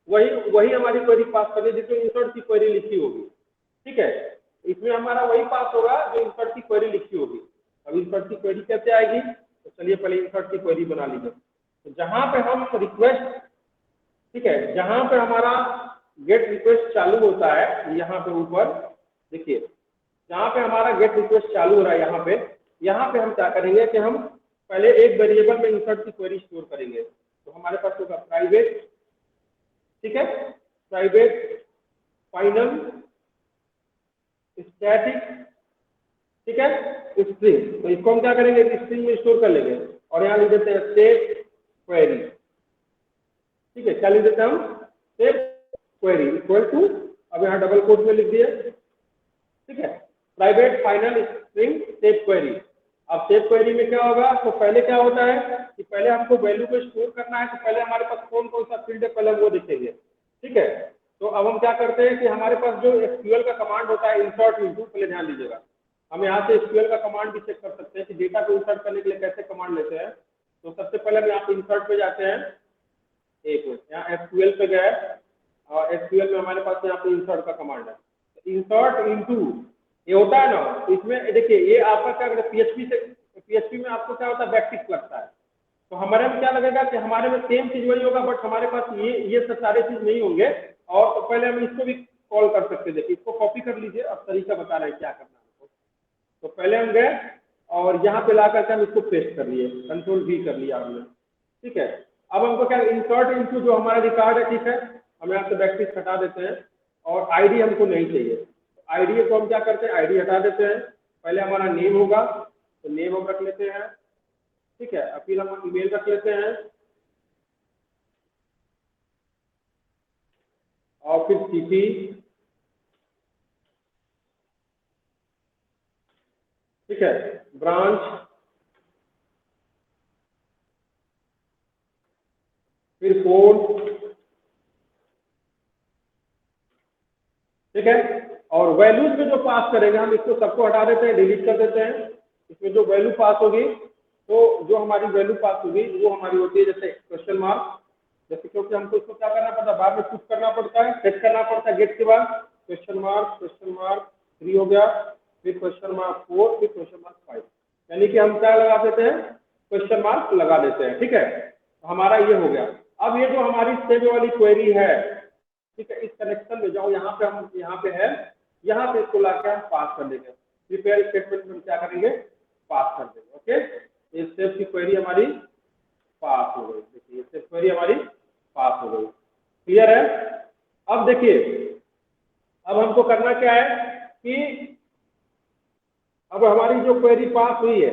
A: वही हमारी क्वेरी पास करनी है जिसमें इंसर्ट की क्वेरी लिखी होगी, ठीक है। इसमें हमारा वही पास होगा जो इंसर्ट की क्वेरी लिखी होगी। अब इंसर्ट की क्वेरी कैसे आएगी, तो चलिए पहले इंसर्ट की क्वेरी बना लीजिए। तो जहां पे हम रिक्वेस्ट, ठीक है, जहां पे हमारा गेट रिक्वेस्ट चालू होता है, यहाँ पे ऊपर देखिए, जहां पे हमारा गेट रिक्वेस्ट चालू हो रहा है, यहाँ पे हम क्या करेंगे कि हम पहले एक वेरिएबल में इंसर्ट की क्वेरी स्टोर करेंगे। तो हमारे पास होगा प्राइवेट, ठीक है, प्राइवेट फाइनल स्टैटिक, ठीक है, स्ट्रिंग। तो इसको हम क्या करेंगे, स्ट्रिंग में स्टोर कर लेंगे और यहाँ लिख देते हैं सेट क्वेरी, ठीक है, क्या लिख देते हैं हम, सेट क्वेरी इक्वल टू, अब यहाँ डबल कोट में लिख दिए, ठीक है, private final string set query. अब सेट क्वेरी में क्या होगा, तो पहले क्या होता है कि पहले हमको वैल्यू को स्टोर करना है, तो पहले हमारे पास कौन कौन सा फील्ड है पहले हम वो देखेंगे, ठीक है। तो अब हम क्या करते हैं कि हमारे पास जो SQL का कमांड होता है इंसर्ट इनटू, पहले ध्यान दीजिएगा, हम यहाँ से SQL का कमांड भी चेक कर सकते हैं कि डेटा को इंसर्ट करने के लिए कैसे कमांड लेते हैं। तो सबसे पहले हम यहाँ पे इंसर्ट पे जाते हैं, एक मिनट, यहाँ SQL पे गए और SQL में हमारे पास यहाँ पे इंसर्ट का कमांड है, इंसर्ट इनटू ये होता है ना। तो इसमें देखिए ये आपका क्या करता है, PHP में आपको क्या होता है, बैकटिक लगता है। तो हमारे में क्या लगेगा कि हमारे में सेम चीज वही होगा, बट हमारे पास ये सब सारे चीज नहीं होंगे। और तो पहले हम इसको भी कॉल कर सकते हैं, देखिए इसको कॉपी कर लीजिए, अब तरीका बता रहे हैं क्या करना है। तो पहले हम गए और यहाँ पे ला करके हम इसको पेस्ट कर लिए, Ctrl+V कर लिया हमने, ठीक है। अब हमको क्या, इंसर्ट इनटू जो हमारा रिकॉर्ड है, ठीक है, हम यहाँ से बैकटिक हटा देते हैं और ID हमको नहीं चाहिए। ID को हम क्या करते हैं, ID हटा देते हैं, पहले हमारा नेम होगा तो नेम हम रख लेते हैं, ठीक है, और फिर हम ईमेल रख लेते हैं और फिर CP, ठीक है, ब्रांच, फिर कोड, ठीक है। और वैल्यूज में जो पास करेंगे हम इसको सबको हटा देते हैं, डिलीट कर देते हैं। इसमें जो वैल्यू पास होगी, तो जो हमारी वैल्यू पास होगी वो हमारी होती है जैसे क्वेश्चन मार्क, जैसे क्योंकि हमको इसको क्या करना पड़ता है, बाद में पुट करना पड़ता है, सेट करना पड़ता है गेट के बाद, क्वेश्चन मार्क 3 हो गया, फिर क्वेश्चन मार्क 4, फिर क्वेश्चन मार्क 5, यानी कि हम क्या लगा देते हैं, क्वेश्चन मार्क लगा देते हैं, ठीक है। तो हमारा ये हो गया। अब ये जो हमारी सेव वाली क्वेरी है, ठीक है, इस कनेक्शन में जाओ, यहाँ पे हम यहाँ पे है, यहाँ पे इसको लाके हम पास कर देंगे, प्रिपेयर स्टेटमेंट में क्या करेंगे, पास कर देंगे, ओके। ये सेव की क्वेरी हमारी पास हो गई, देखिए सेव क्वेरी हमारी पास हो गई, क्लियर है। अब देखिए, अब हमको करना क्या है कि अब हमारी जो क्वेरी पास हुई है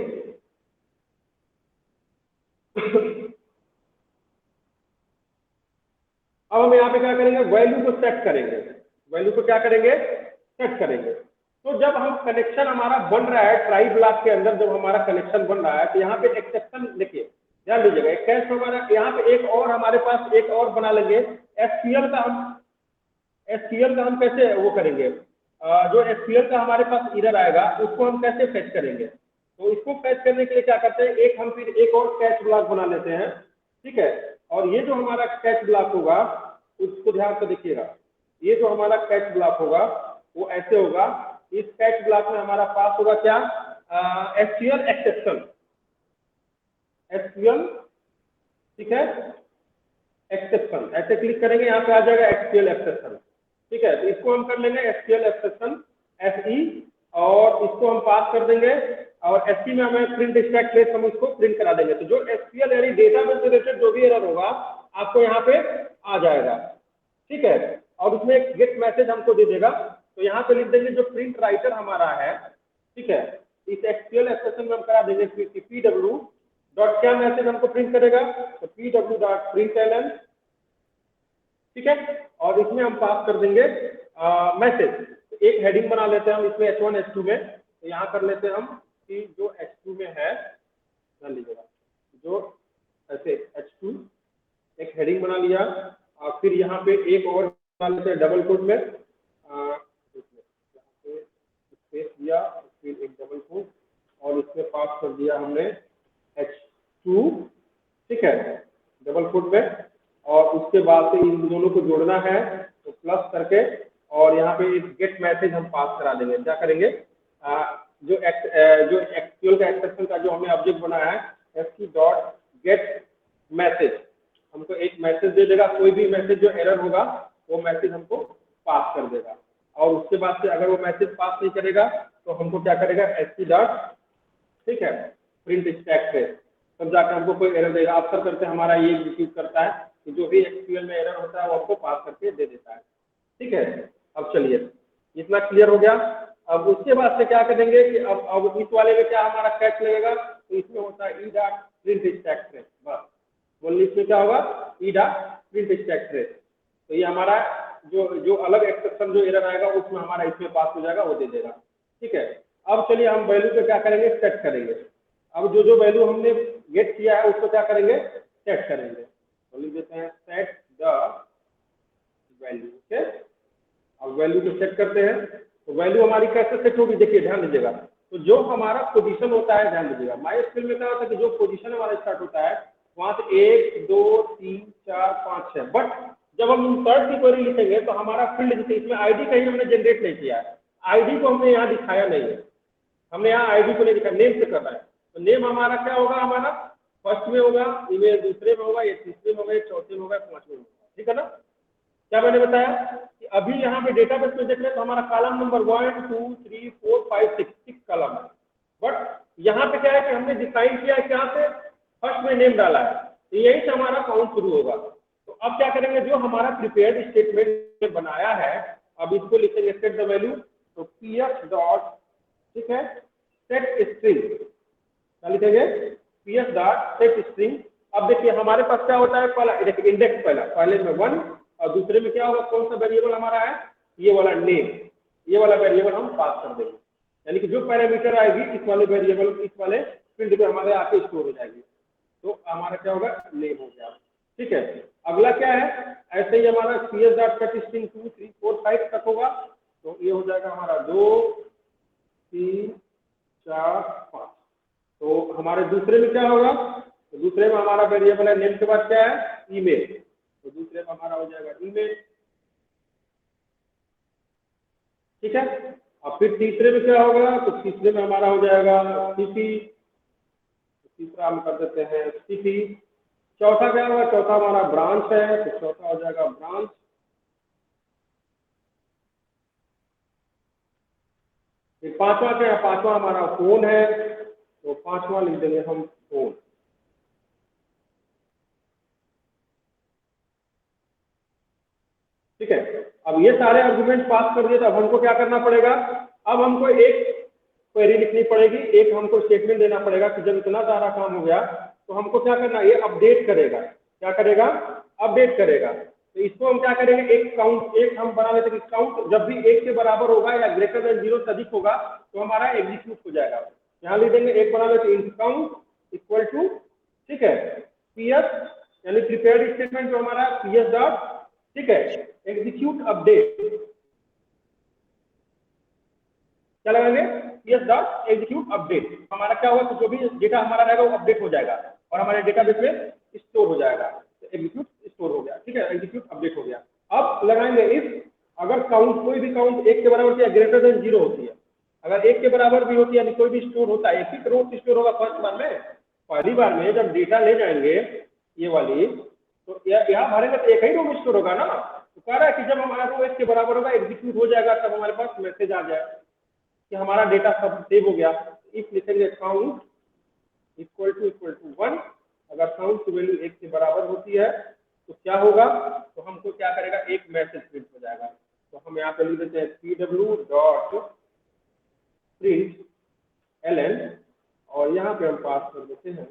A: अब हम यहाँ पे क्या करेंगे, वैल्यू को सेट करेंगे, वैल्यू को क्या करेंगे, सेट करेंगे। तो जब हम कनेक्शन हमारा बन रहा है ट्राई ब्लॉक के अंदर, जब हमारा कनेक्शन बन रहा है, तो यहाँ पे एक्सेप्शन देखिए, ध्यान दीजिएगा, एक कैश हमारा यहाँ पे एक और हमारे पास एक और बना लेंगे, SQL का हम कैसे वो करेंगे, जो SQL का हमारे पास एरर आएगा उसको हम कैसे फैच करेंगे। तो इसको फैच करने के लिए क्या करते हैं, एक हम फिर एक और कैच ब्लॉक बना लेते हैं, ठीक है। और ये जो हमारा कैच ब्लॉक होगा उसको ध्यान से देखिएगा, ये जो हमारा कैच ब्लॉक होगा वो ऐसे होगा, इस कैच ब्लॉक में हमारा पास होगा क्या, SQL एक्सेप्शन, SQL, ठीक है, एक्सेप्शन, ऐसे क्लिक करेंगे यहाँ पे आ जाएगा SQL एक्सेप्शन, ठीक है। तो इसको हम कर लेंगे SQL एक्सेप्शन SE, और इसको हम पास कर देंगे, और SE में हमें प्रिंट स्टैक प्लेस हम उसको प्रिंट करा देंगे। तो जो SQL यानी डेटाबेस से रिलेटेड जो भी एरर होगा आपको यहाँ पे आ जाएगा, ठीक है। और उसमें एक गेट मैसेज हमको दे देगा तो यहाँ पे लिख देंगे जो प्रिंट राइटर हमारा है, ठीक है, इस एक्सक्यूएल एक्सप्रेशन में हम करा देंगे pw डॉट क्या मैसेज हमको प्रिंट करेगा, तो pw डॉट println, ठीक है, और इसमें हम पास कर देंगे मैसेज। तो एक हेडिंग बना लेते हैं हम इसमें h1 h2 में, तो यहाँ कर लेते हैं हम कि जो h2 में है, ध्यान लीजिएगा, जो ऐसे h2 एक हेडिंग बना लिया, और फिर यहाँ पे एक और बना लेते हैं डबल कोट में, स्पेस दिया, फिर एक डबल कोट, और इसमें पास कर दिया हमने h2, ठीक है, डबल कोट में, और उसके बाद से इन दोनों को जोड़ना है तो प्लस करके, और यहाँ पे एक गेट मैसेज हम पास करा देंगे। क्या करेंगे, जो एक्सक्यूएल का एक्सेप्शन का जो हमने ऑब्जेक्ट बनाया है fq डॉट गेट मैसेज, हमको एक मैसेज दे देगा, कोई भी मैसेज जो एरर होगा वो मैसेज हमको पास कर देगा, और उसके बाद से अगर वो मैसेज पास नहीं करेगा तो हमको क्या करेगा, fq डॉट, ठीक है, प्रिंट स्टैक से, तब जाकर हमको कोई एरर देगा। अक्सर करके हमारा ये एग्जीक्यूट करता है कि जो भी एक्सक्यूएल में एरर होता है वो हमको पास करके दे देता है, ठीक है। अब चलिए, इतना क्लियर हो गया। अब उसके बाद से क्या करेंगे कि अब इस वाले में क्या हमारा कैच लगेगा, तो इसमें होता है ई डॉट प्रिंट स्टैक से, बस बोलिए इसमें क्या होगा, ई डॉट प्रिंट स्टैक से, तो ये हमारा जो अलग एक्सेप्शन जो एरर आएगा उसमें हमारा इसमें पास हो जाएगा, वो दे देगा, ठीक है। अब चलिए हम वैल्यू पे क्या करेंगे, सेट करेंगे। अब जो वैल्यू हमने गेट किया है उसको क्या करेंगे, सेट करेंगे, तो लिख देते हैं सेट द वैल्यू, ओके। अब वैल्यू को सेट करते हैं, तो वैल्यू हमारी कैसे सेट होगी, देखिए ध्यान दीजिएगा, तो जो हमारा पोजीशन होता है, ध्यान दीजिएगा, MySQL में क्या होता है कि जो पोजीशन हमारा स्टार्ट होता है वहां से 1 2 3 4 5 6, बट जब हम इंसर्ट की क्वेरी लिखेंगे तो हमारा फील्ड, जैसे इसमें आईडी कहीं हमने जनरेट नहीं किया है, आईडी को हमने यहाँ दिखाया नहीं है, हमने यहाँ आईडी को नहीं दिखाया, नेम से कर रहा है, तो नेम हमारा क्या होगा, हमारा फर्स्ट में होगा, ईमेल दूसरे में होगा, ये तीसरे में होगा, ये चौथे में होगा, पांचवें में होगा, ठीक है ना। क्या मैंने बताया कि अभी यहाँ पे डेटाबेस में देख रहे हैं तो हमारा कॉलम नंबर 1 2 3 4 5 6 कॉलम है, बट यहाँ पे क्या है कि हमने डिफाइन किया है, क्या से फर्स्ट में नेम डाला है, तो यही से हमारा काउंट शुरू होगा। तो अब क्या करेंगे, जो हमारा प्रिपेयर्ड स्टेटमेंट बनाया है, अब इसको लिखेंगे सेट द वैल्यू, तो pf डॉट, ठीक है, सेट स्ट्रिंग, क्या लिखेंगे, pf डॉट सेट स्ट्रिंग। अब देखिए हमारे पास क्या होता है, पहला देखिए इंडेक्स, पहले में 1, और दूसरे में क्या होगा, कौन सा वेरिएबल हमारा है, ये वाला नेम, ये वाला वेरिएबल हम पास कर देंगे, यानी कि जो पैरामीटर आएगी इस वाले वेरिएबल, इस वाले फील्ड पे हमारे आके स्टोर हो जाएगी, तो हमारा क्या होगा, नेम हो गया, ठीक है। अगला क्या है, ऐसे ही हमारा cs डॉट सेट स्ट्रिंग 2 3 4 5 तक होगा, तो ये हो जाएगा हमारा 2 3 4 5। तो हमारे दूसरे में क्या होगा, तो दूसरे में हमारा वेरिएबल है नेम के बाद क्या है, ईमेल, तो दूसरे में हमारा हो जाएगा ईमेल, ठीक है। अब फिर तीसरे में क्या होगा, तो तीसरे में हमारा हो जाएगा सीपी, तीसरा हम कर देते हैं सीपी। चौथा क्या होगा, चौथा हमारा ब्रांच है, तो चौथा हो जाएगा ब्रांच। फिर पांचवा क्या है, पांचवा हमारा फोन है, तो पांचवा लिख देंगे हम फोन, ठीक है। अब ये सारे आर्गुमेंट पास कर दिए, तो अब हमको क्या करना पड़ेगा, अब हमको एक क्वेरी लिखनी पड़ेगी, एक हमको स्टेटमेंट देना पड़ेगा कि जब इतना सारा काम हो गया तो हमको क्या करना है, ये अपडेट करेगा, क्या करेगा, अपडेट करेगा। तो इसको हम क्या करेंगे, एक काउंट, एक हम बना लेते हैं कि काउंट जब भी 1 के बराबर होगा या ग्रेटर देन 0 से अधिक होगा तो हमारा एग्जीक्यूट हो जाएगा। यहाँ लिख देंगे एक बना लेते इंट काउंट इक्वल टू, ठीक है, पीएस, यानी प्रिपेयर्ड स्टेटमेंट जो हमारा पीएस डॉट, ठीक है, एग्जीक्यूट अपडेट, क्या लगाएंगे, पीएस डॉट एग्जीक्यूट अपडेट। हमारा क्या होगा, तो जो भी डेटा हमारा रहेगा वो अपडेट हो जाएगा और हमारे डेटाबेस में स्टोर हो जाएगा, तो एग्जीक्यूट स्टोर हो गया, ठीक है, एग्जीक्यूट अपडेट हो गया। अब लगाएंगे इफ, अगर काउंट, कोई भी काउंट 1 के बराबर या ग्रेटर देन 0 होती है, अगर 1 के बराबर भी होती है, यानी कोई भी स्टोर होता है, एक ही रो स्टोर होगा फर्स्ट बार में, पहली बार में जब डेटा ले जाएंगे ये वाली, तो यहाँ भरेंगे तो एक ही रो में स्टोर होगा ना, तो कह रहा है कि जब हमारा रो 1 के बराबर होगा, एग्जीक्यूट हो जाएगा, तब हमारे पास मैसेज आ जाए कि हमारा डेटा सब सेव हो गया। इफ लिखेंगे काउंट इक्वल टू 1, अगर काउंट की वैल्यू 1 के बराबर होती है तो क्या होगा, तो हमको क्या करेगा, एक मैसेज प्रिंट हो जाएगा। तो हम यहाँ पे लिख देते हैं pw डॉट प्रिंट ln और यहाँ पे हम पास कर देते हैं,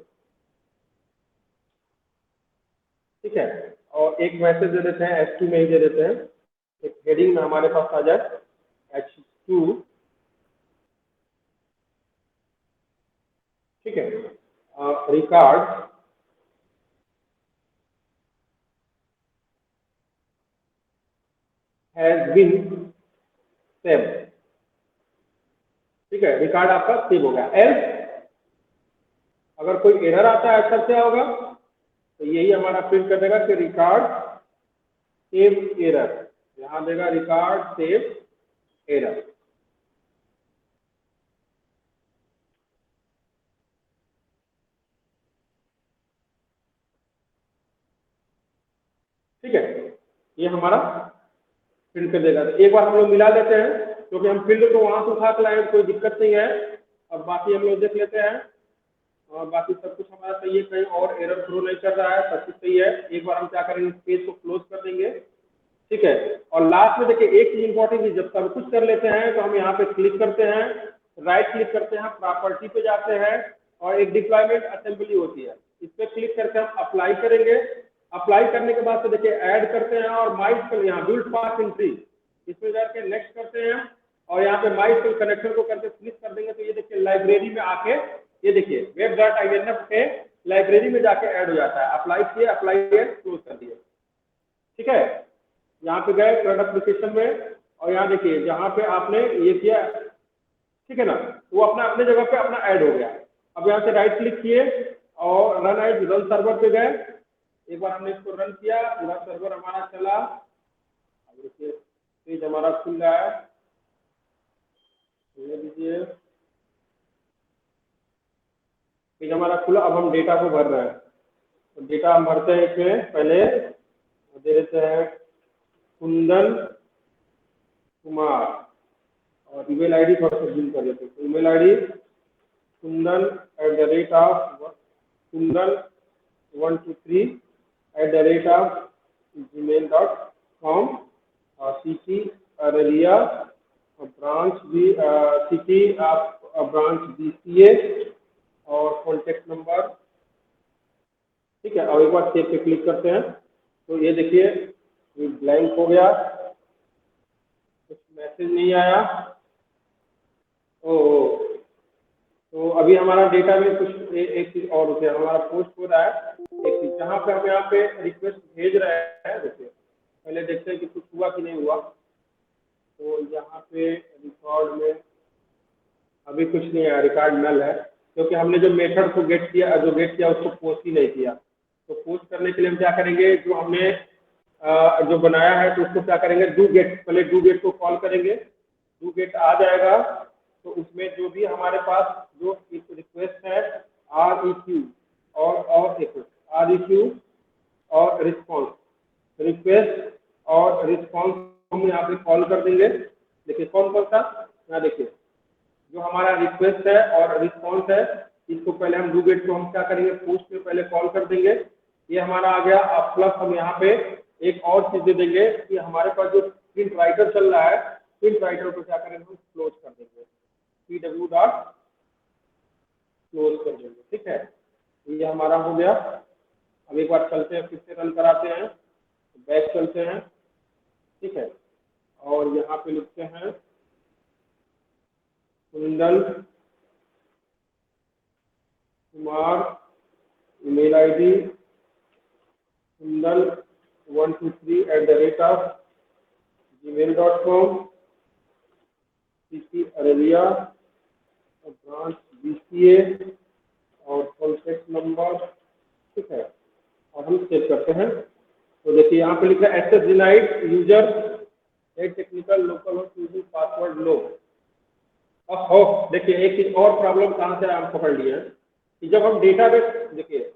A: ठीक है। और एक मैसेज दे देते हैं H2 में ही दे देते हैं, एक हेडिंग में हमारे पास आ जाए H2, ठीक है। रिकॉर्ड हैज बीन सेव, ठीक है, रिकॉर्ड आपका सेव हो गया। एल्स अगर कोई एरर आता है अच्छा क्या होगा, तो यही हमारा प्रिंट कर देगा कि रिकॉर्ड सेव एरर, यहाँ देगा रिकॉर्ड सेव एरर, ठीक है। ये हमारा प्रिंट कर देगा। तो एक बार हम लोग मिला लेते हैं, क्योंकि हम फील्ड को वहां से उठा के लाए, कोई दिक्कत नहीं है। अब बाकी हम लोग देख लेते हैं, और बाकी सब कुछ हमारा सही है, कहीं और एरर थ्रो नहीं कर रहा है, सब कुछ सही है। एक बार हम क्या करेंगे, इस पेज को क्लोज कर देंगे, ठीक है। और लास्ट में देखिए एक चीज इंपॉर्टेंट है, जब सब कुछ कर लेते हैं तो हम यहाँ पे क्लिक करते हैं, राइट क्लिक करते हैं, प्रॉपर्टी पे जाते हैं और एक डिप्लॉयमेंट असेंबली होती है, इस पर क्लिक करके हम अप्लाई करेंगे। अप्लाई करने के बाद से देखिए ऐड करते हैं और माई स्किल यहाँ बिल्ड पास इन ट्री, इसमें जाकर नेक्स्ट करते हैं और यहाँ पे माई स्किल कनेक्शन को करके क्लिक कर देंगे, तो ये देखिए लाइब्रेरी में आके ये देखिए web.inf पे लाइब्रेरी में जाके ऐड हो जाता है। अप्लाई किए, अप्लाई किए, क्लोज कर दिए, ठीक है। यहाँ पे गए प्रोडक्ट एप्लीकेशन में और यहाँ देखिए जहाँ पे आपने ये किया, ठीक है ना, वो अपना अपने जगह पे अपना ऐड हो गया। अब यहाँ से राइट क्लिक किए और रन एज रन सर्वर पे गए, एक बार हमने इसको रन किया, पूरा सर्वर हमारा चला, अब देखिए पेज हमारा खुल रहा है, ले लीजिए, पेज हमारा खुला। अब हम डेटा को भर रहे हैं, तो डेटा हम भरते हैं, इसमें पहले दे देते हैं कुंदन कुमार और ईमेल आईडी थोड़ा सा जूम कर देते हैं, ईमेल आईडी kundan@123@gmail.com और सिटी अररिया ब्रांच भी सिटी ब्रांच BCA और कॉन्टेक्ट नंबर, ठीक है। और एक बार सेव पे क्लिक करते हैं, तो ये देखिए ये ब्लैंक हो गया, कुछ मैसेज नहीं आया। ओ तो अभी हमारा डेटा में कुछ एक चीज और होती है, हमारा पोस्ट हो रहा है एक चीज, जहाँ पे हम यहाँ पे रिक्वेस्ट भेज रहे हैं, देखिए पहले देखते हैं कि कुछ हुआ कि नहीं हुआ। तो यहाँ पे रिकॉर्ड में अभी कुछ नहीं आया, रिकॉर्ड नल है, क्योंकि हमने जो मेथड को गेट किया उसको पोस्ट ही नहीं किया। तो पोस्ट करने के लिए हम क्या करेंगे, जो हमने जो बनाया है तो उसको क्या करेंगे, डू गेट, पहले डू गेट को कॉल करेंगे, डू गेट आ जाएगा तो उसमें जो भी हमारे पास जो रिक्वेस्ट है REQ और एक REQ और रिस्पॉन्स, रिक्वेस्ट और रिस्पॉन्स हम यहाँ पे कॉल कर देंगे। देखिए कौन कौन सा, यहाँ देखिए जो हमारा रिक्वेस्ट है और रिस्पॉन्स है, इसको पहले हम डू गेट को हम क्या करेंगे, पोस्ट में पहले कॉल कर देंगे, ये हमारा आ गया। अब प्लस हम यहाँ पे एक और चीज दे देंगे कि हमारे पास जो प्रिंट राइटर चल रहा है, प्रिंट राइटर को क्या करेंगे, हम क्लोज कर देंगे, pw डॉट क्लोज कर देंगे, ठीक है। ये हमारा हो गया। अब एक बार चलते हैं, फिर से रन कराते हैं, बैक चलते हैं, ठीक है। और यहाँ पे लिखते हैं Kundan Kumar, email ID kundan123@gmail.com, city Araria branch BCA और कॉन्टेक्ट नंबर, ठीक है। और हम सेव करते हैं, तो देखिए यहाँ पे लिखा है access denied user technical local host using password लो। अब देखिए एक चीज और प्रॉब्लम कहाँ से हम पकड़ लिए हैं कि जब हम डेटाबेस, देखिए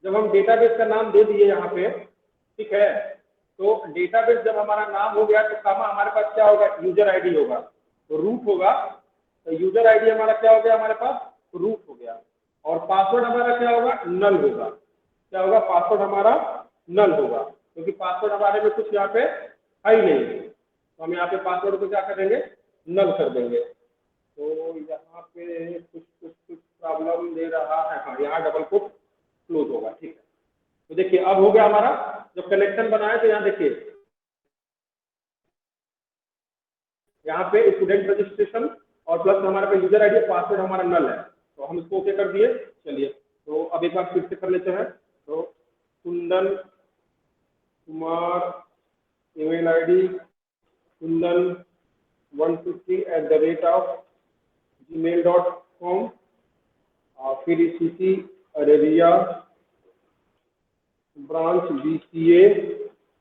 A: जब हम डेटाबेस का नाम दे दिए यहाँ पे, ठीक है, तो डेटाबेस जब हमारा नाम हो गया तो कामा हमारे पास क्या होगा, यूजर आईडी होगा, तो रूट होगा, तो यूजर आईडी हमारा क्या हो गया, हमारे पास रूट हो गया, और पासवर्ड हमारा क्या होगा, नल होगा। क्या होगा, पासवर्ड हमारा नल होगा, क्योंकि पासवर्ड हमारे में कुछ यहाँ पे है ही नहीं, तो हम यहाँ पे पासवर्ड को क्या करेंगे, नल कर देंगे। तो यहाँ पे कुछ प्रॉब्लम दे रहा है, हाँ यहाँ डबल कोट क्लोज होगा, ठीक है। तो देखिए अब हो गया हमारा जब कनेक्शन बनाए, तो यहाँ देखिए यहाँ पे स्टूडेंट रजिस्ट्रेशन और प्लस हमारे पे यूजर आईडी पासवर्ड हमारा नल है, तो हम इसको ओके कर दिए। चलिए तो अब एक बार फिर से कर लेते हैं। तो Kundan Kumar email ID kundan123@gmail.com, फिर CC Araria branch BCA,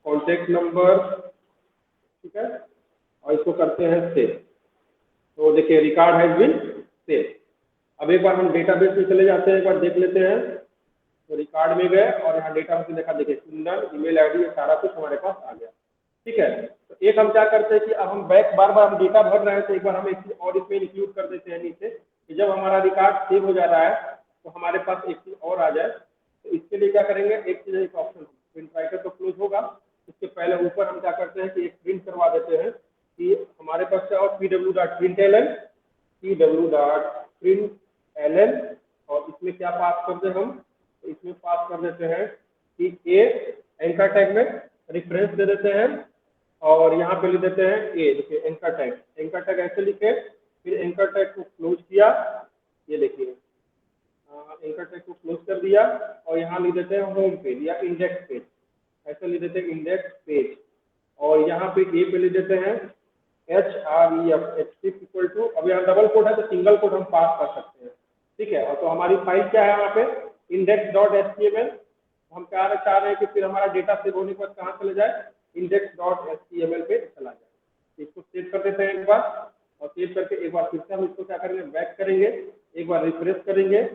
A: contact number, ठीक है, और इसको करते हैं सेव। तो देखिए रिकॉर्ड हैज बीन सेव। अब एक बार हम डेटाबेस में चले जाते हैं, एक बार देख लेते हैं। तो रिकॉर्ड में गए और यहाँ डेटाबेस में देखा, देखिए कुंदन ईमेल आईडी ये सारा कुछ हमारे पास आ गया, ठीक है। तो एक हम क्या करते हैं कि अब हम बैक बार बार हम डेटा भर रहे हैं, तो एक बार हम एक चीज और इसमें इंक्लूड कर देते हैं नीचे, कि जब हमारा रिकॉर्ड सेव हो जा रहा है तो हमारे पास एक चीज और आ जाए। तो इसके लिए क्या करेंगे, एक चीज एक ऑप्शन प्रिंट राइटर तो क्लोज होगा, इसके पहले ऊपर हम क्या करते हैं कि एक प्रिंट करवा देते हैं कि हमारे पास से और pw.println, और इसमें क्या पास करते हैं हम, तो इसमें पास कर देते हैं कि ए एंकर टैग में रेफरेंस दे देते हैं, और यहाँ पे लिख देते हैं ए, देखिए एंकर टैग ऐसे लिखे, फिर एंकर टैग को क्लोज किया, ये देखिए एंकर टैग को क्लोज कर दिया, और यहाँ लिख देते हैं होम पेज या इंडेक्स पेज, ऐसे लिख देते हैं इंडेक्स पेज, और यहाँ पे ए पे लिख देते हैं href इक्वल टू, अब यहाँ डबल कोट है तो सिंगल कोट हम पास कर सकते हैं, ठीक है। और तो हमारी फाइल क्या है यहाँ पे index.html, हम क्या चाह रहे हैं कि फिर हमारा डेटा सेव होने के बाद कहाँ चले जाए, index.html पे चला जाए। इसको सेव कर देते हैं एक बार, और सेव करके एक बार फिर से हम इसको क्या करेंगे, बैक करेंगे, एक बार रिफ्रेश करेंगे,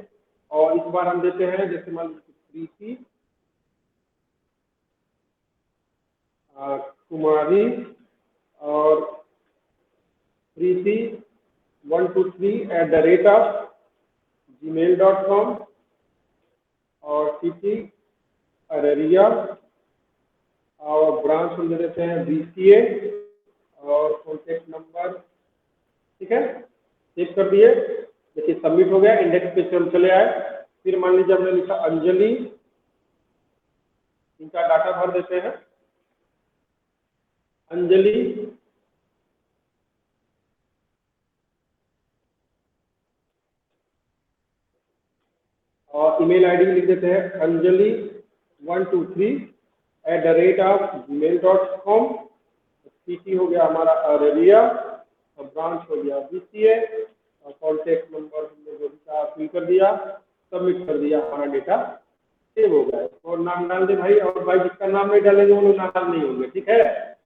A: और इस बार हम देते हैं जैसे मान लीजिए प्रीति कुमारी और प्रीति123@gmail.com, और सीसी अरेरिया और ब्रांच हम दे देते हैं BCA और कॉन्टेक्ट नंबर, ठीक है। सेव कर दिए, देखिए सबमिट हो गया, इंडेक्स पे हम चले आए। फिर मान लीजिए हमने लिखा अंजलि, इनका डाटा भर देते हैं, अंजलि और ईमेल आईडी लिख देते हैं anjali123@gmail.com, सीटी हो गया हमारा अरेरिया, और ब्रांच हो गया BCA, और कॉन्टेक्ट नंबर हमने जो भी था फिल कर दिया, सबमिट कर दिया, हमारा डेटा सेव हो गया। और नाम डाल दे भाई, और भाई जिसका नाम नहीं डालेंगे वो लोग नाम नहीं होंगे, ठीक है,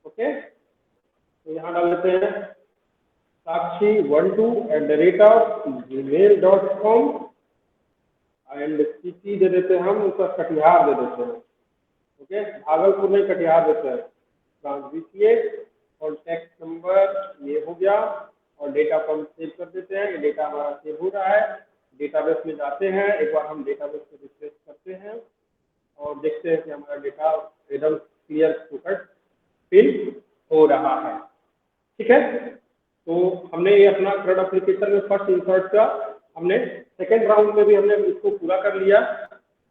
A: ओके। तो यहाँ डाल देते हैं sakshi12@gmail.com, एंड सिटी दे देते हैं हम उसका कटिहार दे देते हैं, ओके, भागलपुर में कटिहार देते हैं, ब्रांच BCA, कॉन्टैक्ट नंबर ये हो गया, और डेटा को हम सेव कर देते हैं। ये डेटा हमारा सेव हो रहा है, डेटाबेस में जाते हैं, एक बार हम डेटाबेस को रिफ्रेश करते हैं और देखते हैं कि हमारा डेटा एकदम क्लियर कट फिल हो रहा है, ठीक है। तो हमने ये अपना CRUD एप्लीकेशन में फर्स्ट इंसर्ट का हमने सेकेंड राउंड में भी हमने इसको पूरा कर लिया,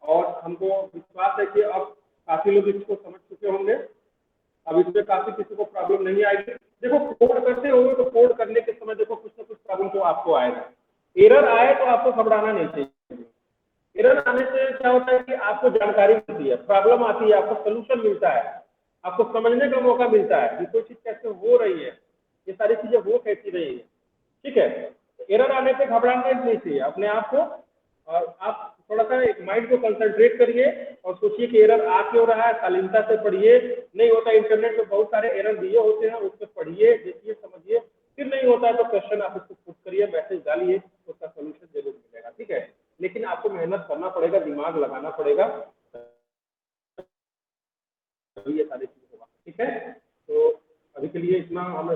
A: और हमको विश्वास है कि अब काफ़ी लोग इसको समझ चुके होंगे, अब इसमें काफ़ी किसी को प्रॉब्लम नहीं आएगी। देखो कोड करते होंगे तो कोड करने के समय देखो कुछ ना कुछ प्रॉब्लम तो आपको आएगा, एरर आए तो आपको घबराना नहीं चाहिए। एरर आने से क्या होता है कि आपको जानकारी मिलती है, प्रॉब्लम आती है, आपको सोल्यूशन मिलता है, आपको समझने का मौका मिलता है कि कोई चीज़ कैसे हो रही है, ये सारी चीज़ें हो कैसी रही है, ठीक है। एरर आने पे घबराना नहीं चाहिए अपने आप को, और आप थोड़ा सा एक माइंड को कंसंट्रेट करिए और सोचिए कि एरर आ क्यों रहा है, शालीनता से पढ़िए, नहीं होता इंटरनेट पे बहुत सारे एरर दिए होते हैं, उसको पढ़िए, देखिए, समझिए, फिर नहीं होता है तो क्वेश्चन आप उसको पुट करिए, मैसेज डालिए, उसका सोल्यूशन जरूर मिलेगा, ठीक है। लेकिन आपको मेहनत करना पड़ेगा, दिमाग लगाना पड़ेगा, तभी ये सारी चीज़ होगा, ठीक है। तो अभी के लिए इतना हमें